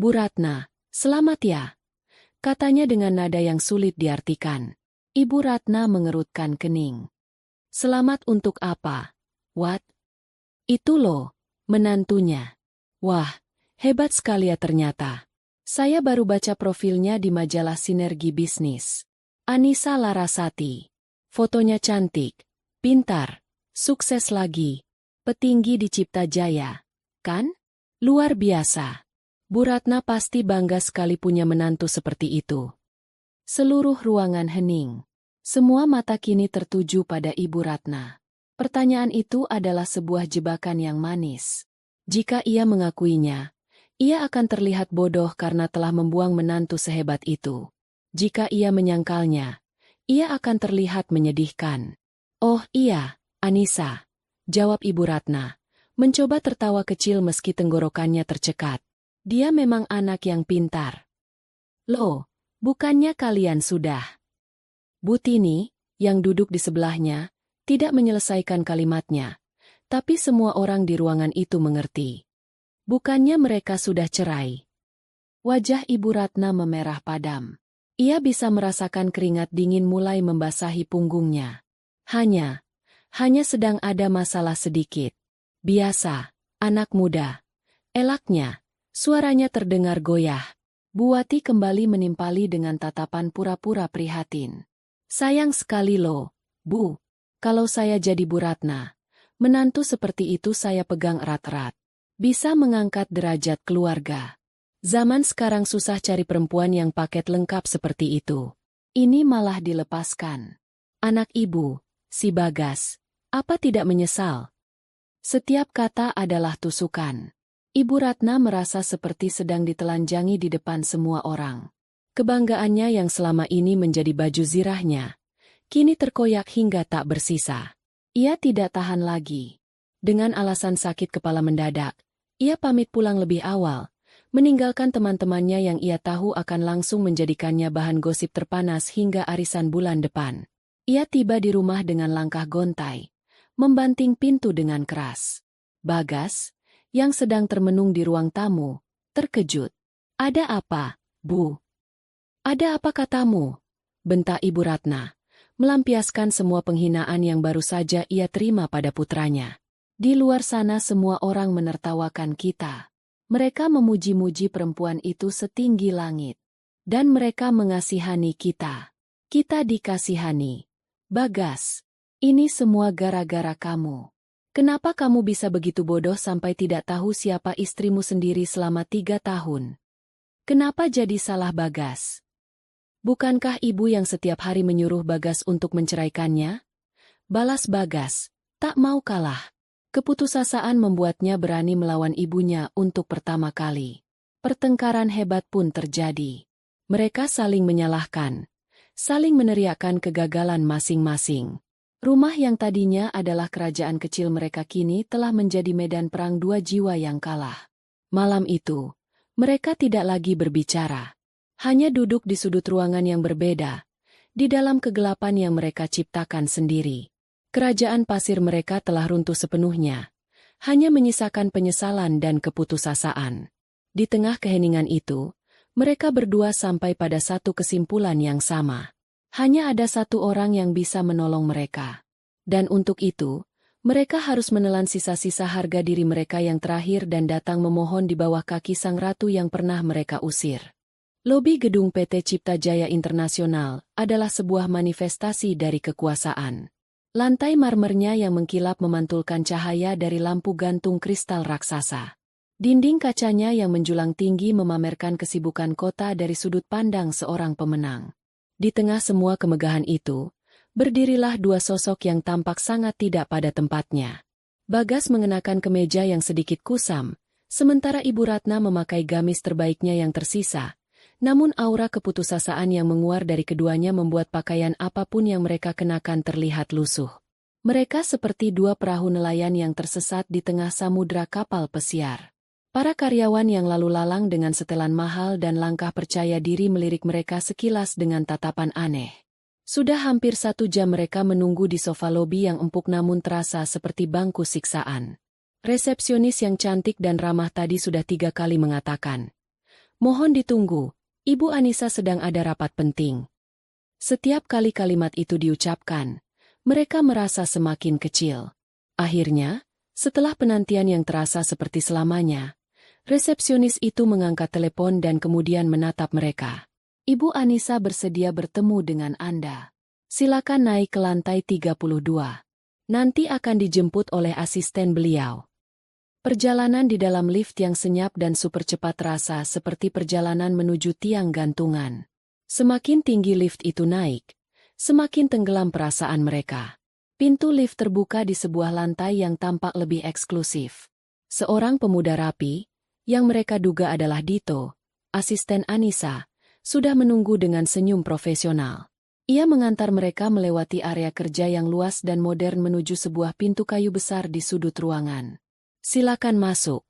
[SPEAKER 1] Bu Ratna, selamat ya, katanya dengan nada yang sulit diartikan. Ibu Ratna mengerutkan kening. Selamat untuk apa? What? Itu loh, menantunya. Wah, hebat sekali ya ternyata. Saya baru baca profilnya di majalah Sinergi Bisnis. Anissa Larasati. Fotonya cantik, pintar, sukses lagi, petinggi di Cipta Jaya. Kan? Luar biasa. Bu Ratna pasti bangga sekali punya menantu seperti itu. Seluruh ruangan hening. Semua mata kini tertuju pada Ibu Ratna. Pertanyaan itu adalah sebuah jebakan yang manis. Jika ia mengakuinya, ia akan terlihat bodoh karena telah membuang menantu sehebat itu. Jika ia menyangkalnya, ia akan terlihat menyedihkan. Oh iya, Anissa, jawab Ibu Ratna, mencoba tertawa kecil meski tenggorokannya tercekat. Dia memang anak yang pintar. Loh, bukannya kalian sudah? Bu Tini, yang duduk di sebelahnya, tidak menyelesaikan kalimatnya, tapi semua orang di ruangan itu mengerti. Bukannya mereka sudah cerai. Wajah Ibu Ratna memerah padam. Ia bisa merasakan keringat dingin mulai membasahi punggungnya. Hanya sedang ada masalah sedikit. Biasa, anak muda. Elaknya, suaranya terdengar goyah. Bu Wati kembali menimpali dengan tatapan pura-pura prihatin. Sayang sekali loh, Bu. Kalau saya jadi Bu Ratna, menantu seperti itu saya pegang erat-erat. Bisa mengangkat derajat keluarga. Zaman sekarang susah cari perempuan yang paket lengkap seperti itu. Ini malah dilepaskan. Anak ibu, si Bagas, apa tidak menyesal? Setiap kata adalah tusukan. Ibu Ratna merasa seperti sedang ditelanjangi di depan semua orang. Kebanggaannya yang selama ini menjadi baju zirahnya, kini terkoyak hingga tak bersisa. Ia tidak tahan lagi. Dengan alasan sakit kepala mendadak, ia pamit pulang lebih awal, meninggalkan teman-temannya yang ia tahu akan langsung menjadikannya bahan gosip terpanas hingga arisan bulan depan. Ia tiba di rumah dengan langkah gontai, membanting pintu dengan keras. Bagas, yang sedang termenung di ruang tamu, terkejut. Ada apa, Bu? Ada apa katamu? Bentak Ibu Ratna, melampiaskan semua penghinaan yang baru saja ia terima pada putranya. Di luar sana semua orang menertawakan kita. Mereka memuji-muji perempuan itu setinggi langit. Dan mereka mengasihani kita. Kita dikasihani. Bagas, ini semua gara-gara kamu. Kenapa kamu bisa begitu bodoh sampai tidak tahu siapa istrimu sendiri selama 3 tahun? Kenapa jadi salah Bagas? Bukankah ibu yang setiap hari menyuruh Bagas untuk menceraikannya? Balas Bagas, tak mau kalah. Keputusasaan membuatnya berani melawan ibunya untuk pertama kali. Pertengkaran hebat pun terjadi. Mereka saling menyalahkan, saling meneriakkan kegagalan masing-masing. Rumah yang tadinya adalah kerajaan kecil mereka kini telah menjadi medan perang 2 jiwa yang kalah. Malam itu, mereka tidak lagi berbicara. Hanya duduk di sudut ruangan yang berbeda, di dalam kegelapan yang mereka ciptakan sendiri. Kerajaan pasir mereka telah runtuh sepenuhnya, hanya menyisakan penyesalan dan keputusasaan. Di tengah keheningan itu, mereka berdua sampai pada satu kesimpulan yang sama. Hanya ada satu orang yang bisa menolong mereka. Dan untuk itu, mereka harus menelan sisa-sisa harga diri mereka yang terakhir dan datang memohon di bawah kaki sang ratu yang pernah mereka usir. Lobi gedung PT Cipta Jaya Internasional adalah sebuah manifestasi dari kekuasaan. Lantai marmernya yang mengkilap memantulkan cahaya dari lampu gantung kristal raksasa. Dinding kacanya yang menjulang tinggi memamerkan kesibukan kota dari sudut pandang seorang pemenang. Di tengah semua kemegahan itu, berdirilah dua sosok yang tampak sangat tidak pada tempatnya. Bagas mengenakan kemeja yang sedikit kusam, sementara Ibu Ratna memakai gamis terbaiknya yang tersisa. Namun aura keputusasaan yang menguar dari keduanya membuat pakaian apapun yang mereka kenakan terlihat lusuh. Mereka seperti dua perahu nelayan yang tersesat di tengah samudra kapal pesiar. Para karyawan yang lalu lalang dengan setelan mahal dan langkah percaya diri melirik mereka sekilas dengan tatapan aneh. Sudah hampir 1 jam mereka menunggu di sofa lobi yang empuk namun terasa seperti bangku siksaan. Resepsionis yang cantik dan ramah tadi sudah 3 kali mengatakan, "Mohon ditunggu, Ibu Anissa sedang ada rapat penting." Setiap kali kalimat itu diucapkan, mereka merasa semakin kecil. Akhirnya, setelah penantian yang terasa seperti selamanya, resepsionis itu mengangkat telepon dan kemudian menatap mereka. "Ibu Anissa bersedia bertemu dengan Anda. Silakan naik ke lantai 32. Nanti akan dijemput oleh asisten beliau." Perjalanan di dalam lift yang senyap dan super cepat terasa seperti perjalanan menuju tiang gantungan. Semakin tinggi lift itu naik, semakin tenggelam perasaan mereka. Pintu lift terbuka di sebuah lantai yang tampak lebih eksklusif. Seorang pemuda rapi, yang mereka duga adalah Dito, asisten Anissa, sudah menunggu dengan senyum profesional. Ia mengantar mereka melewati area kerja yang luas dan modern menuju sebuah pintu kayu besar di sudut ruangan. "Silakan masuk,"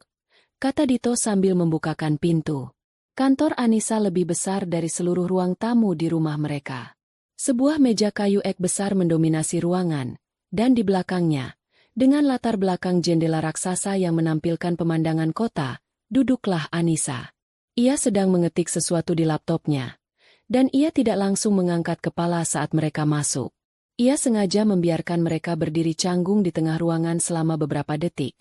[SPEAKER 1] kata Dito sambil membukakan pintu. Kantor Anissa lebih besar dari seluruh ruang tamu di rumah mereka. Sebuah meja kayu ek besar mendominasi ruangan, dan di belakangnya, dengan latar belakang jendela raksasa yang menampilkan pemandangan kota, duduklah Anissa. Ia sedang mengetik sesuatu di laptopnya, dan ia tidak langsung mengangkat kepala saat mereka masuk. Ia sengaja membiarkan mereka berdiri canggung di tengah ruangan selama beberapa detik.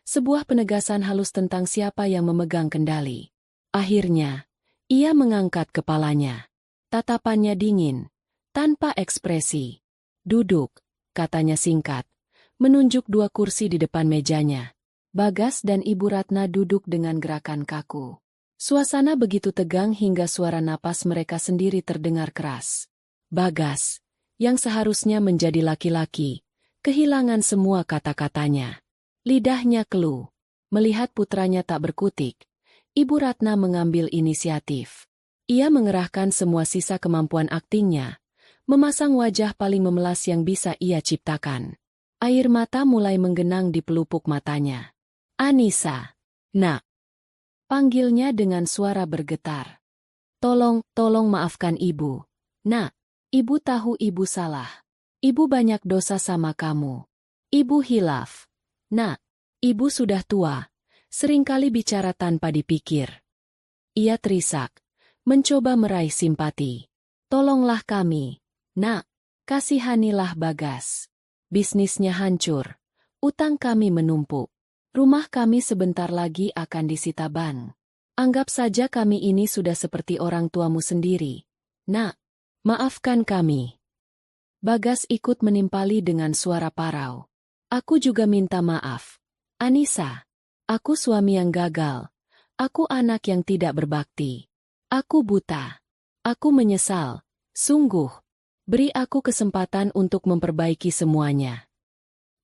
[SPEAKER 1] Sebuah penegasan halus tentang siapa yang memegang kendali. Akhirnya, ia mengangkat kepalanya. Tatapannya dingin, tanpa ekspresi. "Duduk," katanya singkat, menunjuk 2 kursi di depan mejanya. Bagas dan Ibu Ratna duduk dengan gerakan kaku. Suasana begitu tegang hingga suara napas mereka sendiri terdengar keras. Bagas, yang seharusnya menjadi laki-laki, kehilangan semua kata-katanya. Lidahnya keluh. Melihat putranya tak berkutik, Ibu Ratna mengambil inisiatif. Ia mengerahkan semua sisa kemampuan aktingnya, memasang wajah paling memelas yang bisa ia ciptakan. Air mata mulai menggenang di pelupuk matanya. "Anissa, Nak," panggilnya dengan suara bergetar. Tolong maafkan Ibu. Nak, Ibu tahu Ibu salah. Ibu banyak dosa sama kamu. Ibu hilaf. Nak, Ibu sudah tua, seringkali bicara tanpa dipikir." Ia terisak, mencoba meraih simpati. "Tolonglah kami, Nak, kasihanilah Bagas. Bisnisnya hancur, utang kami menumpuk. Rumah kami sebentar lagi akan disita bank. Anggap saja kami ini sudah seperti orang tuamu sendiri. Nak, maafkan kami." Bagas ikut menimpali dengan suara parau. "Aku juga minta maaf, Anissa. Aku suami yang gagal. Aku anak yang tidak berbakti. Aku buta. Aku menyesal. Sungguh. Beri aku kesempatan untuk memperbaiki semuanya."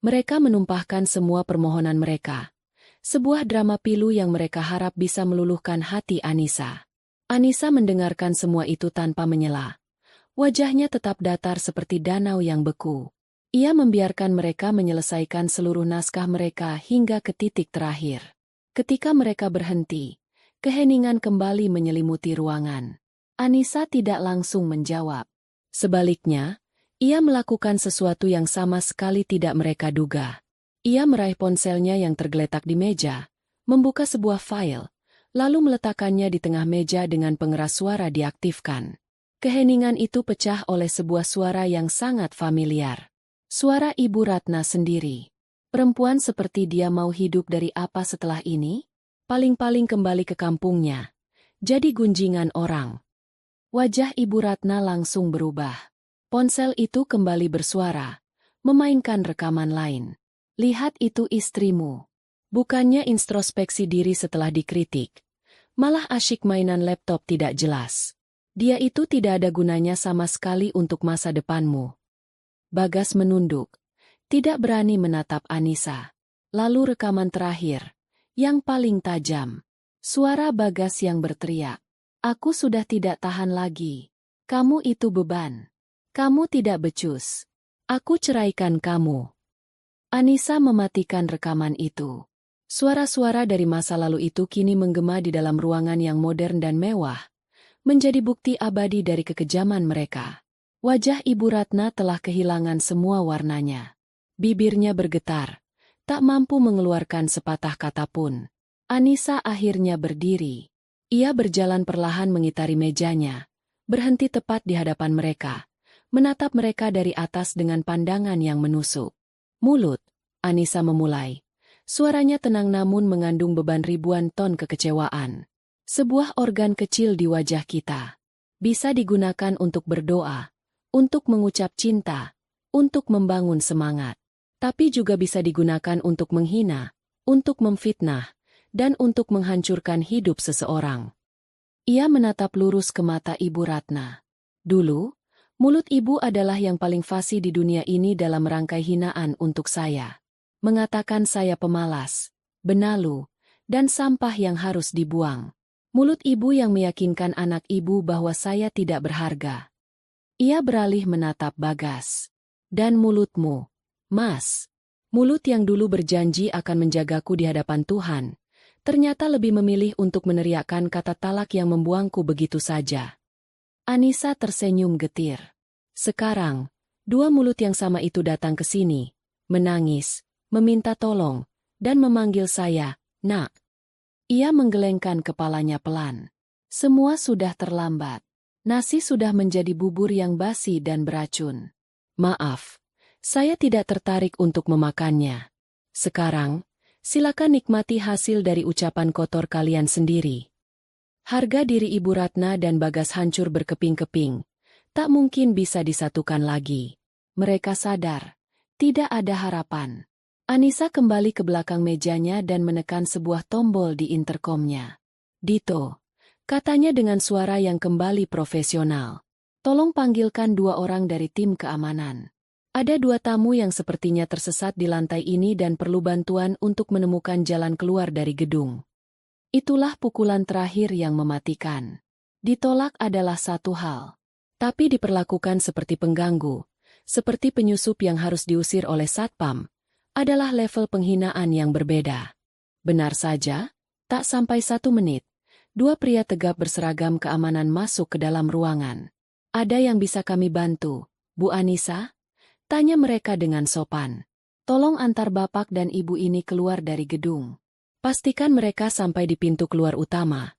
[SPEAKER 1] Mereka menumpahkan semua permohonan mereka. Sebuah drama pilu yang mereka harap bisa meluluhkan hati Anissa. Anissa mendengarkan semua itu tanpa menyela. Wajahnya tetap datar seperti danau yang beku. Ia membiarkan mereka menyelesaikan seluruh naskah mereka hingga ke titik terakhir. Ketika mereka berhenti, keheningan kembali menyelimuti ruangan. Anissa tidak langsung menjawab. Sebaliknya, ia melakukan sesuatu yang sama sekali tidak mereka duga. Ia meraih ponselnya yang tergeletak di meja, membuka sebuah file, lalu meletakkannya di tengah meja dengan pengeras suara diaktifkan. Keheningan itu pecah oleh sebuah suara yang sangat familiar. Suara Ibu Ratna sendiri. Perempuan seperti dia mau hidup dari apa setelah ini? Paling-paling kembali ke kampungnya. Jadi gunjingan orang. Wajah Ibu Ratna langsung berubah. Ponsel itu kembali bersuara, memainkan rekaman lain. Lihat itu istrimu. Bukannya introspeksi diri setelah dikritik, malah asyik mainan laptop tidak jelas. Dia itu tidak ada gunanya sama sekali untuk masa depanmu. Bagas menunduk, tidak berani menatap Anissa. Lalu rekaman terakhir, yang paling tajam. Suara Bagas yang berteriak. Aku sudah tidak tahan lagi. Kamu itu beban. Kamu tidak becus. Aku ceraikan kamu. Anissa mematikan rekaman itu. Suara-suara dari masa lalu itu kini menggema di dalam ruangan yang modern dan mewah, menjadi bukti abadi dari kekejaman mereka. Wajah Ibu Ratna telah kehilangan semua warnanya. Bibirnya bergetar, tak mampu mengeluarkan sepatah kata pun. Anissa akhirnya berdiri. Ia berjalan perlahan mengitari mejanya, berhenti tepat di hadapan mereka, menatap mereka dari atas dengan pandangan yang menusuk. Mulut, Anissa memulai. Suaranya tenang namun mengandung beban ribuan ton kekecewaan. Sebuah organ kecil di wajah kita. Bisa digunakan untuk berdoa, untuk mengucap cinta, untuk membangun semangat. Tapi juga bisa digunakan untuk menghina, untuk memfitnah, dan untuk menghancurkan hidup seseorang. Ia menatap lurus ke mata Ibu Ratna. Dulu, mulut ibu adalah yang paling fasih di dunia ini dalam rangkai hinaan untuk saya. Mengatakan saya pemalas, benalu, dan sampah yang harus dibuang. Mulut ibu yang meyakinkan anak ibu bahwa saya tidak berharga. Ia beralih menatap Bagas. Dan mulutmu, Mas. Mulut yang dulu berjanji akan menjagaku di hadapan Tuhan, ternyata lebih memilih untuk meneriakkan kata talak yang membuangku begitu saja. Anissa tersenyum getir. Sekarang, dua mulut yang sama itu datang ke sini, menangis, meminta tolong, dan memanggil saya, Nak. Ia menggelengkan kepalanya pelan. Semua sudah terlambat. Nasi sudah menjadi bubur yang basi dan beracun. Maaf, saya tidak tertarik untuk memakannya. Sekarang, silakan nikmati hasil dari ucapan kotor kalian sendiri. Harga diri Ibu Ratna dan Bagas hancur berkeping-keping. Tak mungkin bisa disatukan lagi. Mereka sadar, tidak ada harapan. Anissa kembali ke belakang mejanya dan menekan sebuah tombol di interkomnya. Dito, katanya dengan suara yang kembali profesional. Tolong panggilkan dua orang dari tim keamanan. Ada dua tamu yang sepertinya tersesat di lantai ini dan perlu bantuan untuk menemukan jalan keluar dari gedung. Itulah pukulan terakhir yang mematikan. Ditolak adalah satu hal. Tapi diperlakukan seperti pengganggu, seperti penyusup yang harus diusir oleh satpam, adalah level penghinaan yang berbeda. Benar saja, tak sampai 1 menit, dua pria tegap berseragam keamanan masuk ke dalam ruangan. Ada yang bisa kami bantu, Bu Anissa? Tanya mereka dengan sopan. Tolong antar bapak dan ibu ini keluar dari gedung. Pastikan mereka sampai di pintu keluar utama.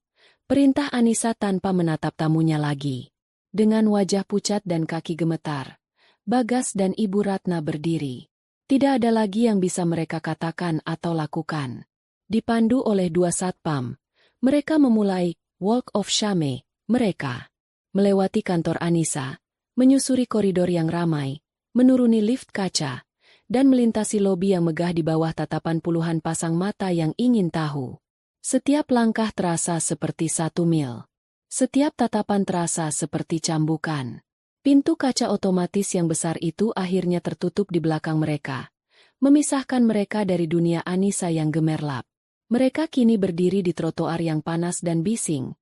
[SPEAKER 1] Perintah Anissa tanpa menatap tamunya lagi. Dengan wajah pucat dan kaki gemetar, Bagas dan Ibu Ratna berdiri. Tidak ada lagi yang bisa mereka katakan atau lakukan. Dipandu oleh dua satpam, mereka memulai Walk of Shame mereka. Melewati kantor Anissa, menyusuri koridor yang ramai, menuruni lift kaca, dan melintasi lobi yang megah di bawah tatapan puluhan pasang mata yang ingin tahu. Setiap langkah terasa seperti 1 mil. Setiap tatapan terasa seperti cambukan. Pintu kaca otomatis yang besar itu akhirnya tertutup di belakang mereka, memisahkan mereka dari dunia Anissa yang gemerlap. Mereka kini berdiri di trotoar yang panas dan bising,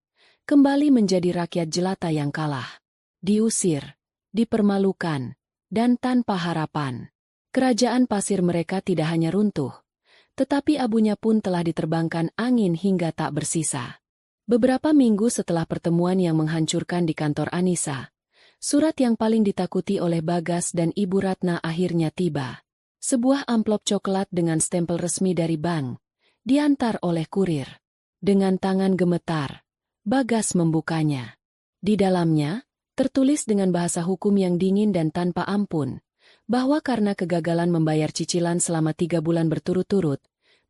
[SPEAKER 1] kembali menjadi rakyat jelata yang kalah. Diusir, dipermalukan, dan tanpa harapan. Kerajaan pasir mereka tidak hanya runtuh, tetapi abunya pun telah diterbangkan angin hingga tak bersisa. Beberapa minggu setelah pertemuan yang menghancurkan di kantor Anissa, surat yang paling ditakuti oleh Bagas dan Ibu Ratna akhirnya tiba. Sebuah amplop coklat dengan stempel resmi dari bank, diantar oleh kurir. Dengan tangan gemetar, Bagas membukanya. Di dalamnya, tertulis dengan bahasa hukum yang dingin dan tanpa ampun, bahwa karena kegagalan membayar cicilan selama 3 bulan berturut-turut,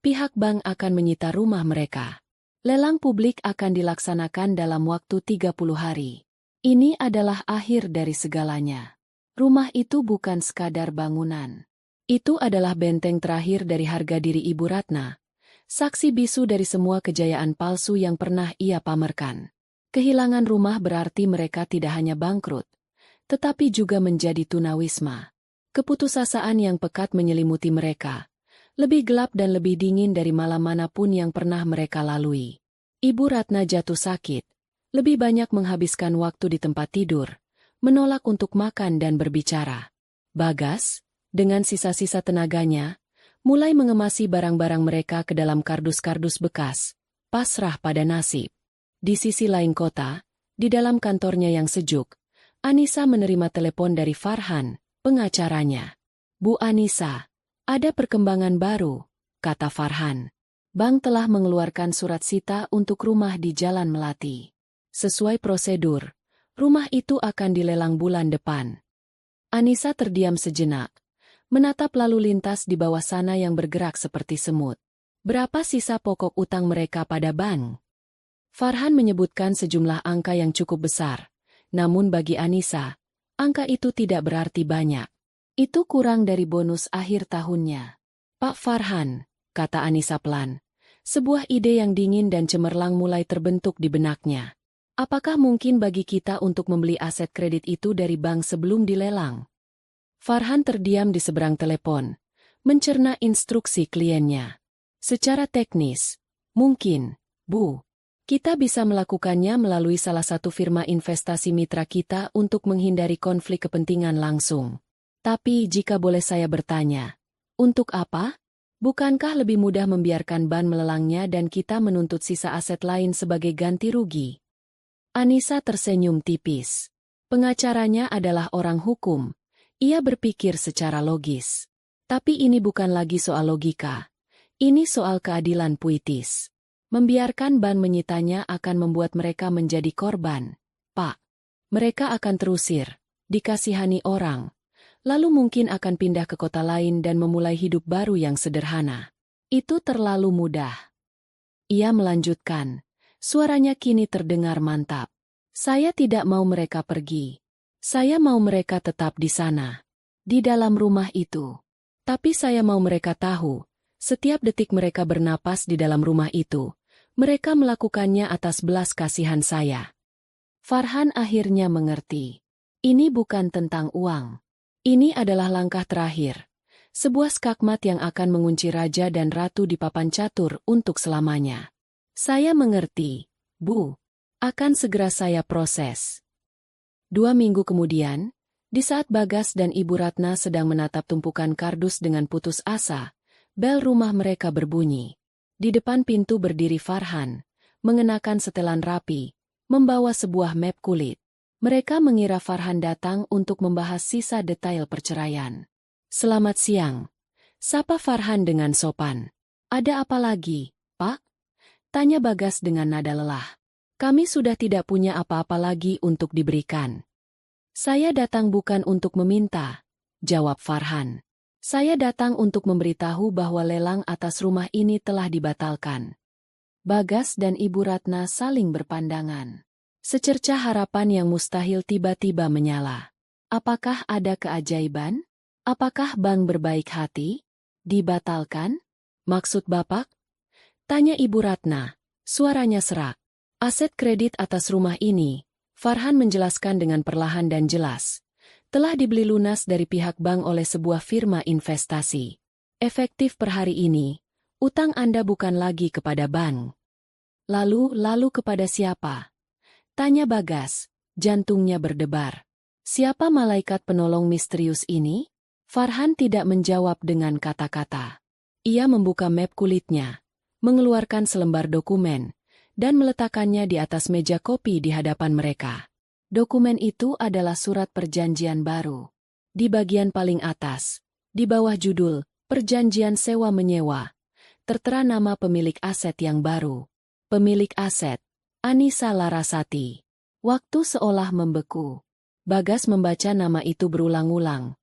[SPEAKER 1] pihak bank akan menyita rumah mereka. Lelang publik akan dilaksanakan dalam waktu 30 hari. Ini adalah akhir dari segalanya. Rumah itu bukan sekadar bangunan. Itu adalah benteng terakhir dari harga diri Ibu Ratna, saksi bisu dari semua kejayaan palsu yang pernah ia pamerkan. Kehilangan rumah berarti mereka tidak hanya bangkrut, tetapi juga menjadi tunawisma. Keputusasaan yang pekat menyelimuti mereka, lebih gelap dan lebih dingin dari malam manapun yang pernah mereka lalui. Ibu Ratna jatuh sakit, lebih banyak menghabiskan waktu di tempat tidur, menolak untuk makan dan berbicara. Bagas, dengan sisa-sisa tenaganya, mulai mengemasi barang-barang mereka ke dalam kardus-kardus bekas, pasrah pada nasib. Di sisi lain kota, di dalam kantornya yang sejuk, Anissa menerima telepon dari Farhan, pengacaranya. "Bu Anissa, ada perkembangan baru," kata Farhan. "Bank telah mengeluarkan surat sita untuk rumah di Jalan Melati. Sesuai prosedur, rumah itu akan dilelang bulan depan." Anissa terdiam sejenak, menatap lalu lintas di bawah sana yang bergerak seperti semut. Berapa sisa pokok utang mereka pada bank? Farhan menyebutkan sejumlah angka yang cukup besar, namun bagi Anissa, angka itu tidak berarti banyak. Itu kurang dari bonus akhir tahunnya. "Pak Farhan," kata Anissa pelan, sebuah ide yang dingin dan cemerlang mulai terbentuk di benaknya. "Apakah mungkin bagi kita untuk membeli aset kredit itu dari bank sebelum dilelang?" Farhan terdiam di seberang telepon, mencerna instruksi kliennya. "Secara teknis, mungkin, Bu. Kita bisa melakukannya melalui salah satu firma investasi mitra kita untuk menghindari konflik kepentingan langsung. Tapi jika boleh saya bertanya, untuk apa? Bukankah lebih mudah membiarkan ban melelangnya dan kita menuntut sisa aset lain sebagai ganti rugi?" Anissa tersenyum tipis. Pengacaranya adalah orang hukum. Ia berpikir secara logis. Tapi ini bukan lagi soal logika. Ini soal keadilan puitis. Membiarkan ban menyitanya akan membuat mereka menjadi korban. Pak, mereka akan terusir, dikasihani orang, lalu mungkin akan pindah ke kota lain dan memulai hidup baru yang sederhana. Itu terlalu mudah. Ia melanjutkan, suaranya kini terdengar mantap. "Saya tidak mau mereka pergi. Saya mau mereka tetap di sana, di dalam rumah itu. Tapi saya mau mereka tahu, setiap detik mereka bernapas di dalam rumah itu, mereka melakukannya atas belas kasihan saya." Farhan akhirnya mengerti. Ini bukan tentang uang. Ini adalah langkah terakhir. Sebuah skakmat yang akan mengunci raja dan ratu di papan catur untuk selamanya. "Saya mengerti, Bu. Akan segera saya proses." 2 minggu kemudian, di saat Bagas dan Ibu Ratna sedang menatap tumpukan kardus dengan putus asa, bel rumah mereka berbunyi. Di depan pintu berdiri Farhan, mengenakan setelan rapi, membawa sebuah map kulit. Mereka mengira Farhan datang untuk membahas sisa detail perceraian. "Selamat siang," sapa Farhan dengan sopan. "Ada apa lagi, Pak?" tanya Bagas dengan nada lelah. "Kami sudah tidak punya apa-apa lagi untuk diberikan." "Saya datang bukan untuk meminta," jawab Farhan. "Saya datang untuk memberitahu bahwa lelang atas rumah ini telah dibatalkan." Bagas dan Ibu Ratna saling berpandangan. Secercah harapan yang mustahil tiba-tiba menyala. Apakah ada keajaiban? Apakah bank berbaik hati? "Dibatalkan? Maksud Bapak?" tanya Ibu Ratna, suaranya serak. "Aset kredit atas rumah ini," Farhan menjelaskan dengan perlahan dan jelas, "telah dibeli lunas dari pihak bank oleh sebuah firma investasi. Efektif per hari ini, utang Anda bukan lagi kepada bank." Lalu kepada siapa?" tanya Bagas, jantungnya berdebar. "Siapa malaikat penolong misterius ini?" Farhan tidak menjawab dengan kata-kata. Ia membuka map kulitnya, mengeluarkan selembar dokumen, dan meletakkannya di atas meja kopi di hadapan mereka. Dokumen itu adalah surat perjanjian baru. Di bagian paling atas, di bawah judul "Perjanjian Sewa-Menyewa", tertera nama pemilik aset yang baru. Pemilik aset, Anissa Larasati. Waktu seolah membeku. Bagas membaca nama itu berulang-ulang.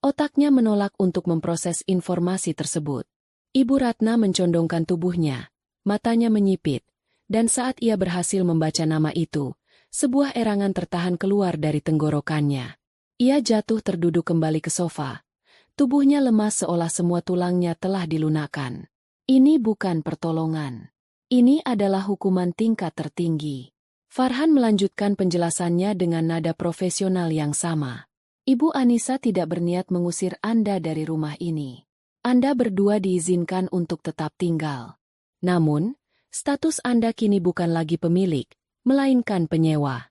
[SPEAKER 1] Otaknya menolak untuk memproses informasi tersebut. Ibu Ratna mencondongkan tubuhnya, matanya menyipit. Dan saat ia berhasil membaca nama itu, sebuah erangan tertahan keluar dari tenggorokannya. Ia jatuh terduduk kembali ke sofa. Tubuhnya lemas seolah semua tulangnya telah dilunakkan. Ini bukan pertolongan. Ini adalah hukuman tingkat tertinggi. Farhan melanjutkan penjelasannya dengan nada profesional yang sama. Ibu Anissa tidak berniat mengusir Anda dari rumah ini. Anda berdua diizinkan untuk tetap tinggal. Namun, status Anda kini bukan lagi pemilik, melainkan penyewa.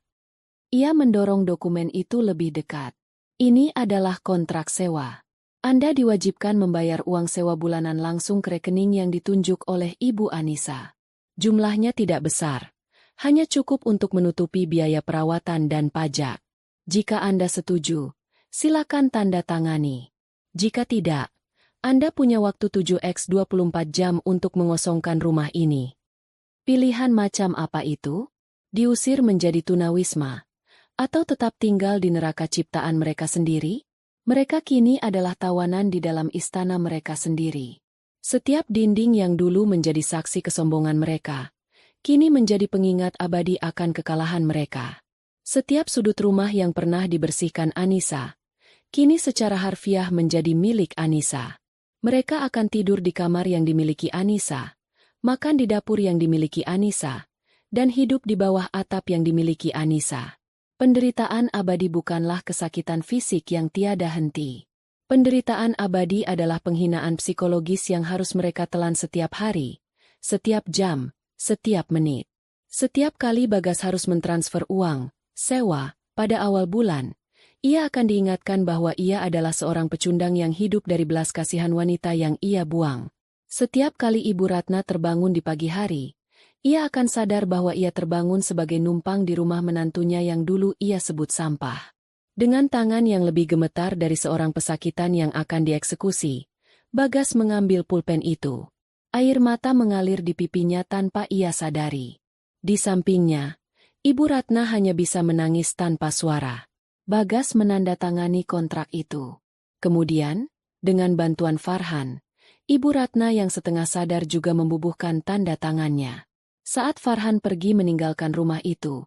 [SPEAKER 1] Ia mendorong dokumen itu lebih dekat. Ini adalah kontrak sewa. Anda diwajibkan membayar uang sewa bulanan langsung ke rekening yang ditunjuk oleh Ibu Anissa. Jumlahnya tidak besar, hanya cukup untuk menutupi biaya perawatan dan pajak. Jika Anda setuju, silakan tanda tangani. Jika tidak, Anda punya waktu 7x24 jam untuk mengosongkan rumah ini. Pilihan macam apa itu? Diusir menjadi tunawisma, atau tetap tinggal di neraka ciptaan mereka sendiri? Mereka kini adalah tawanan di dalam istana mereka sendiri. Setiap dinding yang dulu menjadi saksi kesombongan mereka, kini menjadi pengingat abadi akan kekalahan mereka. Setiap sudut rumah yang pernah dibersihkan Anissa, kini secara harfiah menjadi milik Anissa. Mereka akan tidur di kamar yang dimiliki Anissa, makan di dapur yang dimiliki Anissa, dan hidup di bawah atap yang dimiliki Anissa. Penderitaan abadi bukanlah kesakitan fisik yang tiada henti. Penderitaan abadi adalah penghinaan psikologis yang harus mereka telan setiap hari, setiap jam, setiap menit. Setiap kali Bagas harus mentransfer uang, sewa, pada awal bulan, ia akan diingatkan bahwa ia adalah seorang pecundang yang hidup dari belas kasihan wanita yang ia buang. Setiap kali Ibu Ratna terbangun di pagi hari, ia akan sadar bahwa ia terbangun sebagai numpang di rumah menantunya yang dulu ia sebut sampah. Dengan tangan yang lebih gemetar dari seorang pesakitan yang akan dieksekusi, Bagas mengambil pulpen itu. Air mata mengalir di pipinya tanpa ia sadari. Di sampingnya, Ibu Ratna hanya bisa menangis tanpa suara. Bagas menandatangani kontrak itu. Kemudian, dengan bantuan Farhan, Ibu Ratna yang setengah sadar juga membubuhkan tanda tangannya. Saat Farhan pergi meninggalkan rumah itu,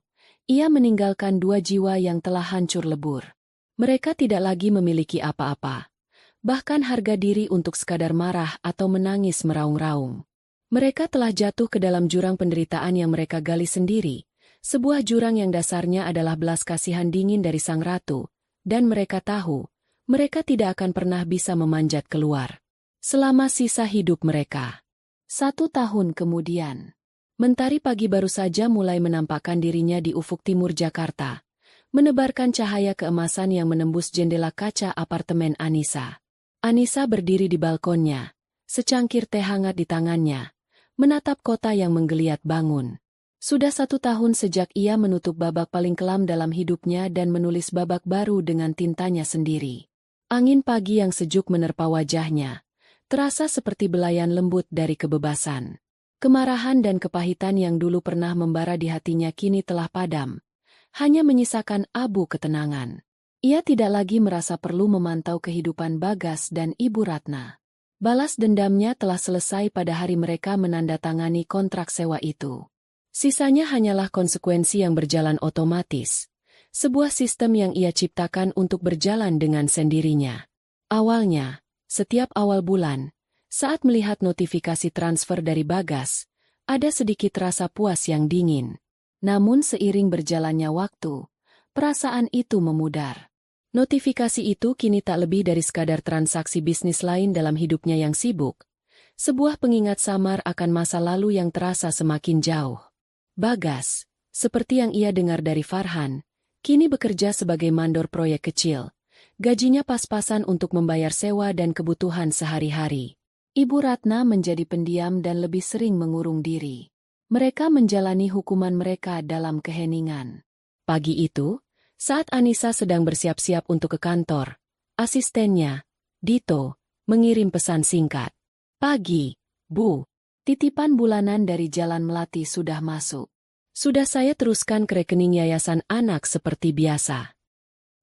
[SPEAKER 1] ia meninggalkan 2 jiwa yang telah hancur lebur. Mereka tidak lagi memiliki apa-apa, bahkan harga diri untuk sekadar marah atau menangis meraung-raung. Mereka telah jatuh ke dalam jurang penderitaan yang mereka gali sendiri, sebuah jurang yang dasarnya adalah belas kasihan dingin dari sang ratu, dan mereka tahu, mereka tidak akan pernah bisa memanjat keluar. Selama sisa hidup mereka. 1 tahun kemudian. Mentari pagi baru saja mulai menampakkan dirinya di ufuk timur Jakarta, menebarkan cahaya keemasan yang menembus jendela kaca apartemen Anissa. Anissa berdiri di balkonnya, secangkir teh hangat di tangannya, menatap kota yang menggeliat bangun. Sudah 1 tahun sejak ia menutup babak paling kelam dalam hidupnya dan menulis babak baru dengan tintanya sendiri. Angin pagi yang sejuk menerpa wajahnya, terasa seperti belayan lembut dari kebebasan. Kemarahan dan kepahitan yang dulu pernah membara di hatinya kini telah padam, hanya menyisakan abu ketenangan. Ia tidak lagi merasa perlu memantau kehidupan Bagas dan Ibu Ratna. Balas dendamnya telah selesai pada hari mereka menandatangani kontrak sewa itu. Sisanya hanyalah konsekuensi yang berjalan otomatis, sebuah sistem yang ia ciptakan untuk berjalan dengan sendirinya. Awalnya, setiap awal bulan, saat melihat notifikasi transfer dari Bagas, ada sedikit rasa puas yang dingin. Namun seiring berjalannya waktu, perasaan itu memudar. Notifikasi itu kini tak lebih dari sekadar transaksi bisnis lain dalam hidupnya yang sibuk. Sebuah pengingat samar akan masa lalu yang terasa semakin jauh. Bagas, seperti yang ia dengar dari Farhan, kini bekerja sebagai mandor proyek kecil. Gajinya pas-pasan untuk membayar sewa dan kebutuhan sehari-hari. Ibu Ratna menjadi pendiam dan lebih sering mengurung diri. Mereka menjalani hukuman mereka dalam keheningan. Pagi itu, saat Anissa sedang bersiap-siap untuk ke kantor, asistennya, Dito, mengirim pesan singkat. Pagi, Bu. Titipan bulanan dari Jalan Melati sudah masuk. Sudah saya teruskan ke rekening yayasan anak seperti biasa.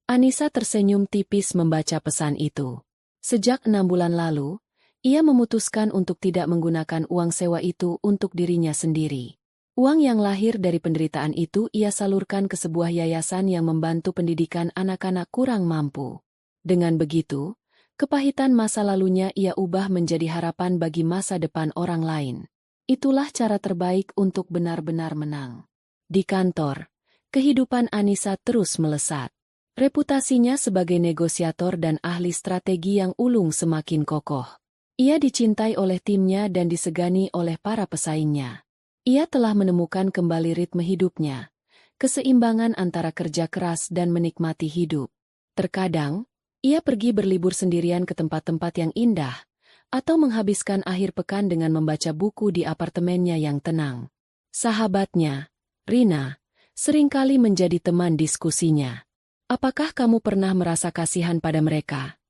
[SPEAKER 1] Anissa tersenyum tipis membaca pesan itu. Sejak 6 bulan lalu, ia memutuskan untuk tidak menggunakan uang sewa itu untuk dirinya sendiri. Uang yang lahir dari penderitaan itu ia salurkan ke sebuah yayasan yang membantu pendidikan anak-anak kurang mampu. Dengan begitu, kepahitan masa lalunya ia ubah menjadi harapan bagi masa depan orang lain. Itulah cara terbaik untuk benar-benar menang. Di kantor, kehidupan Anissa terus melesat. Reputasinya sebagai negosiator dan ahli strategi yang ulung semakin kokoh. Ia dicintai oleh timnya dan disegani oleh para pesaingnya. Ia telah menemukan kembali ritme hidupnya, keseimbangan antara kerja keras dan menikmati hidup. Terkadang, ia pergi berlibur sendirian ke tempat-tempat yang indah, atau menghabiskan akhir pekan dengan membaca buku di apartemennya yang tenang. Sahabatnya, Rina, seringkali menjadi teman diskusinya. "Apakah kamu pernah merasa kasihan pada mereka?"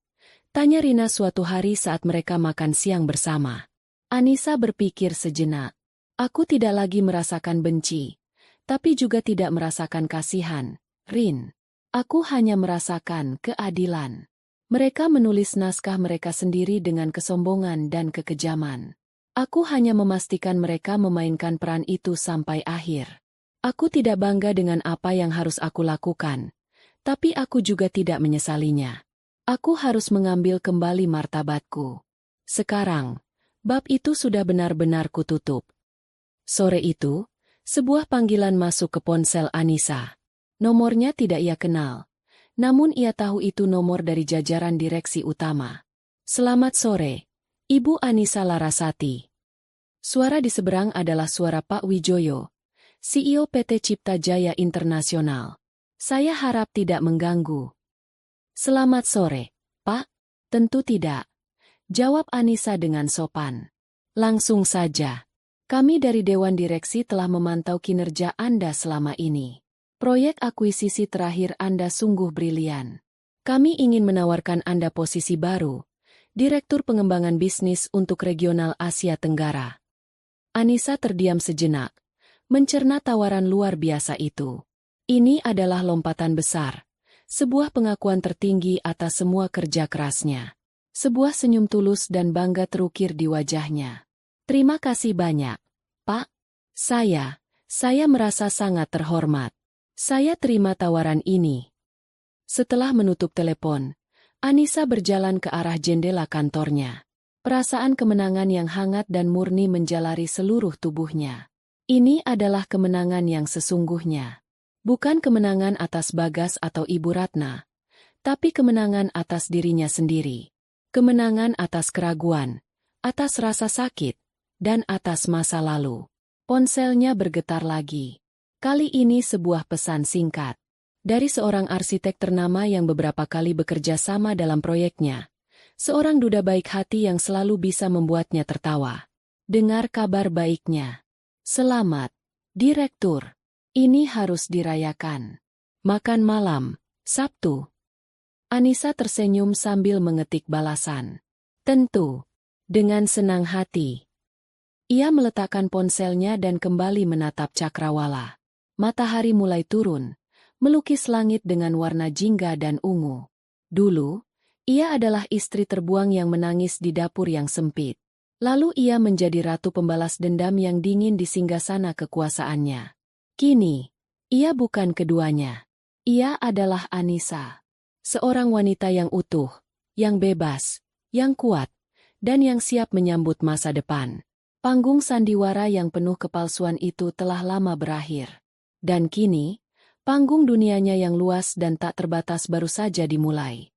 [SPEAKER 1] tanya Rina suatu hari saat mereka makan siang bersama. Anissa berpikir sejenak. "Aku tidak lagi merasakan benci, tapi juga tidak merasakan kasihan, Rin. Aku hanya merasakan keadilan." Mereka menulis naskah mereka sendiri dengan kesombongan dan kekejaman. "Aku hanya memastikan mereka memainkan peran itu sampai akhir. Aku tidak bangga dengan apa yang harus aku lakukan, tapi aku juga tidak menyesalinya. Aku harus mengambil kembali martabatku. Sekarang, bab itu sudah benar-benar kututup." Sore itu, sebuah panggilan masuk ke ponsel Anissa. Nomornya tidak ia kenal, namun ia tahu itu nomor dari jajaran direksi utama. "Selamat sore, Ibu Anissa Larasati." Suara di seberang adalah suara Pak Wijoyo, CEO PT Cipta Jaya Internasional. "Saya harap tidak mengganggu." "Selamat sore, Pak." "Tentu tidak," jawab Anissa dengan sopan. "Langsung saja. Kami dari Dewan Direksi telah memantau kinerja Anda selama ini. Proyek akuisisi terakhir Anda sungguh brilian. Kami ingin menawarkan Anda posisi baru, Direktur Pengembangan Bisnis untuk Regional Asia Tenggara." Anissa terdiam sejenak, mencerna tawaran luar biasa itu. Ini adalah lompatan besar, sebuah pengakuan tertinggi atas semua kerja kerasnya. Sebuah senyum tulus dan bangga terukir di wajahnya. "Terima kasih banyak, Pak. Saya merasa sangat terhormat. Saya terima tawaran ini." Setelah menutup telepon, Anissa berjalan ke arah jendela kantornya. Perasaan kemenangan yang hangat dan murni menjalari seluruh tubuhnya. Ini adalah kemenangan yang sesungguhnya. Bukan kemenangan atas Bagas atau Ibu Ratna, tapi kemenangan atas dirinya sendiri. Kemenangan atas keraguan, atas rasa sakit, dan atas masa lalu. Ponselnya bergetar lagi. Kali ini sebuah pesan singkat. Dari seorang arsitek ternama yang beberapa kali bekerja sama dalam proyeknya. Seorang duda baik hati yang selalu bisa membuatnya tertawa. "Dengar kabar baiknya. Selamat, Direktur. Ini harus dirayakan. Makan malam, Sabtu." Anissa tersenyum sambil mengetik balasan. "Tentu." Dengan senang hati. Ia meletakkan ponselnya dan kembali menatap cakrawala. Matahari mulai turun, melukis langit dengan warna jingga dan ungu. Dulu, ia adalah istri terbuang yang menangis di dapur yang sempit. Lalu ia menjadi ratu pembalas dendam yang dingin di singgasana kekuasaannya. Kini, ia bukan keduanya. Ia adalah Anissa. Seorang wanita yang utuh, yang bebas, yang kuat, dan yang siap menyambut masa depan. Panggung sandiwara yang penuh kepalsuan itu telah lama berakhir. Dan kini, panggung dunianya yang luas dan tak terbatas baru saja dimulai.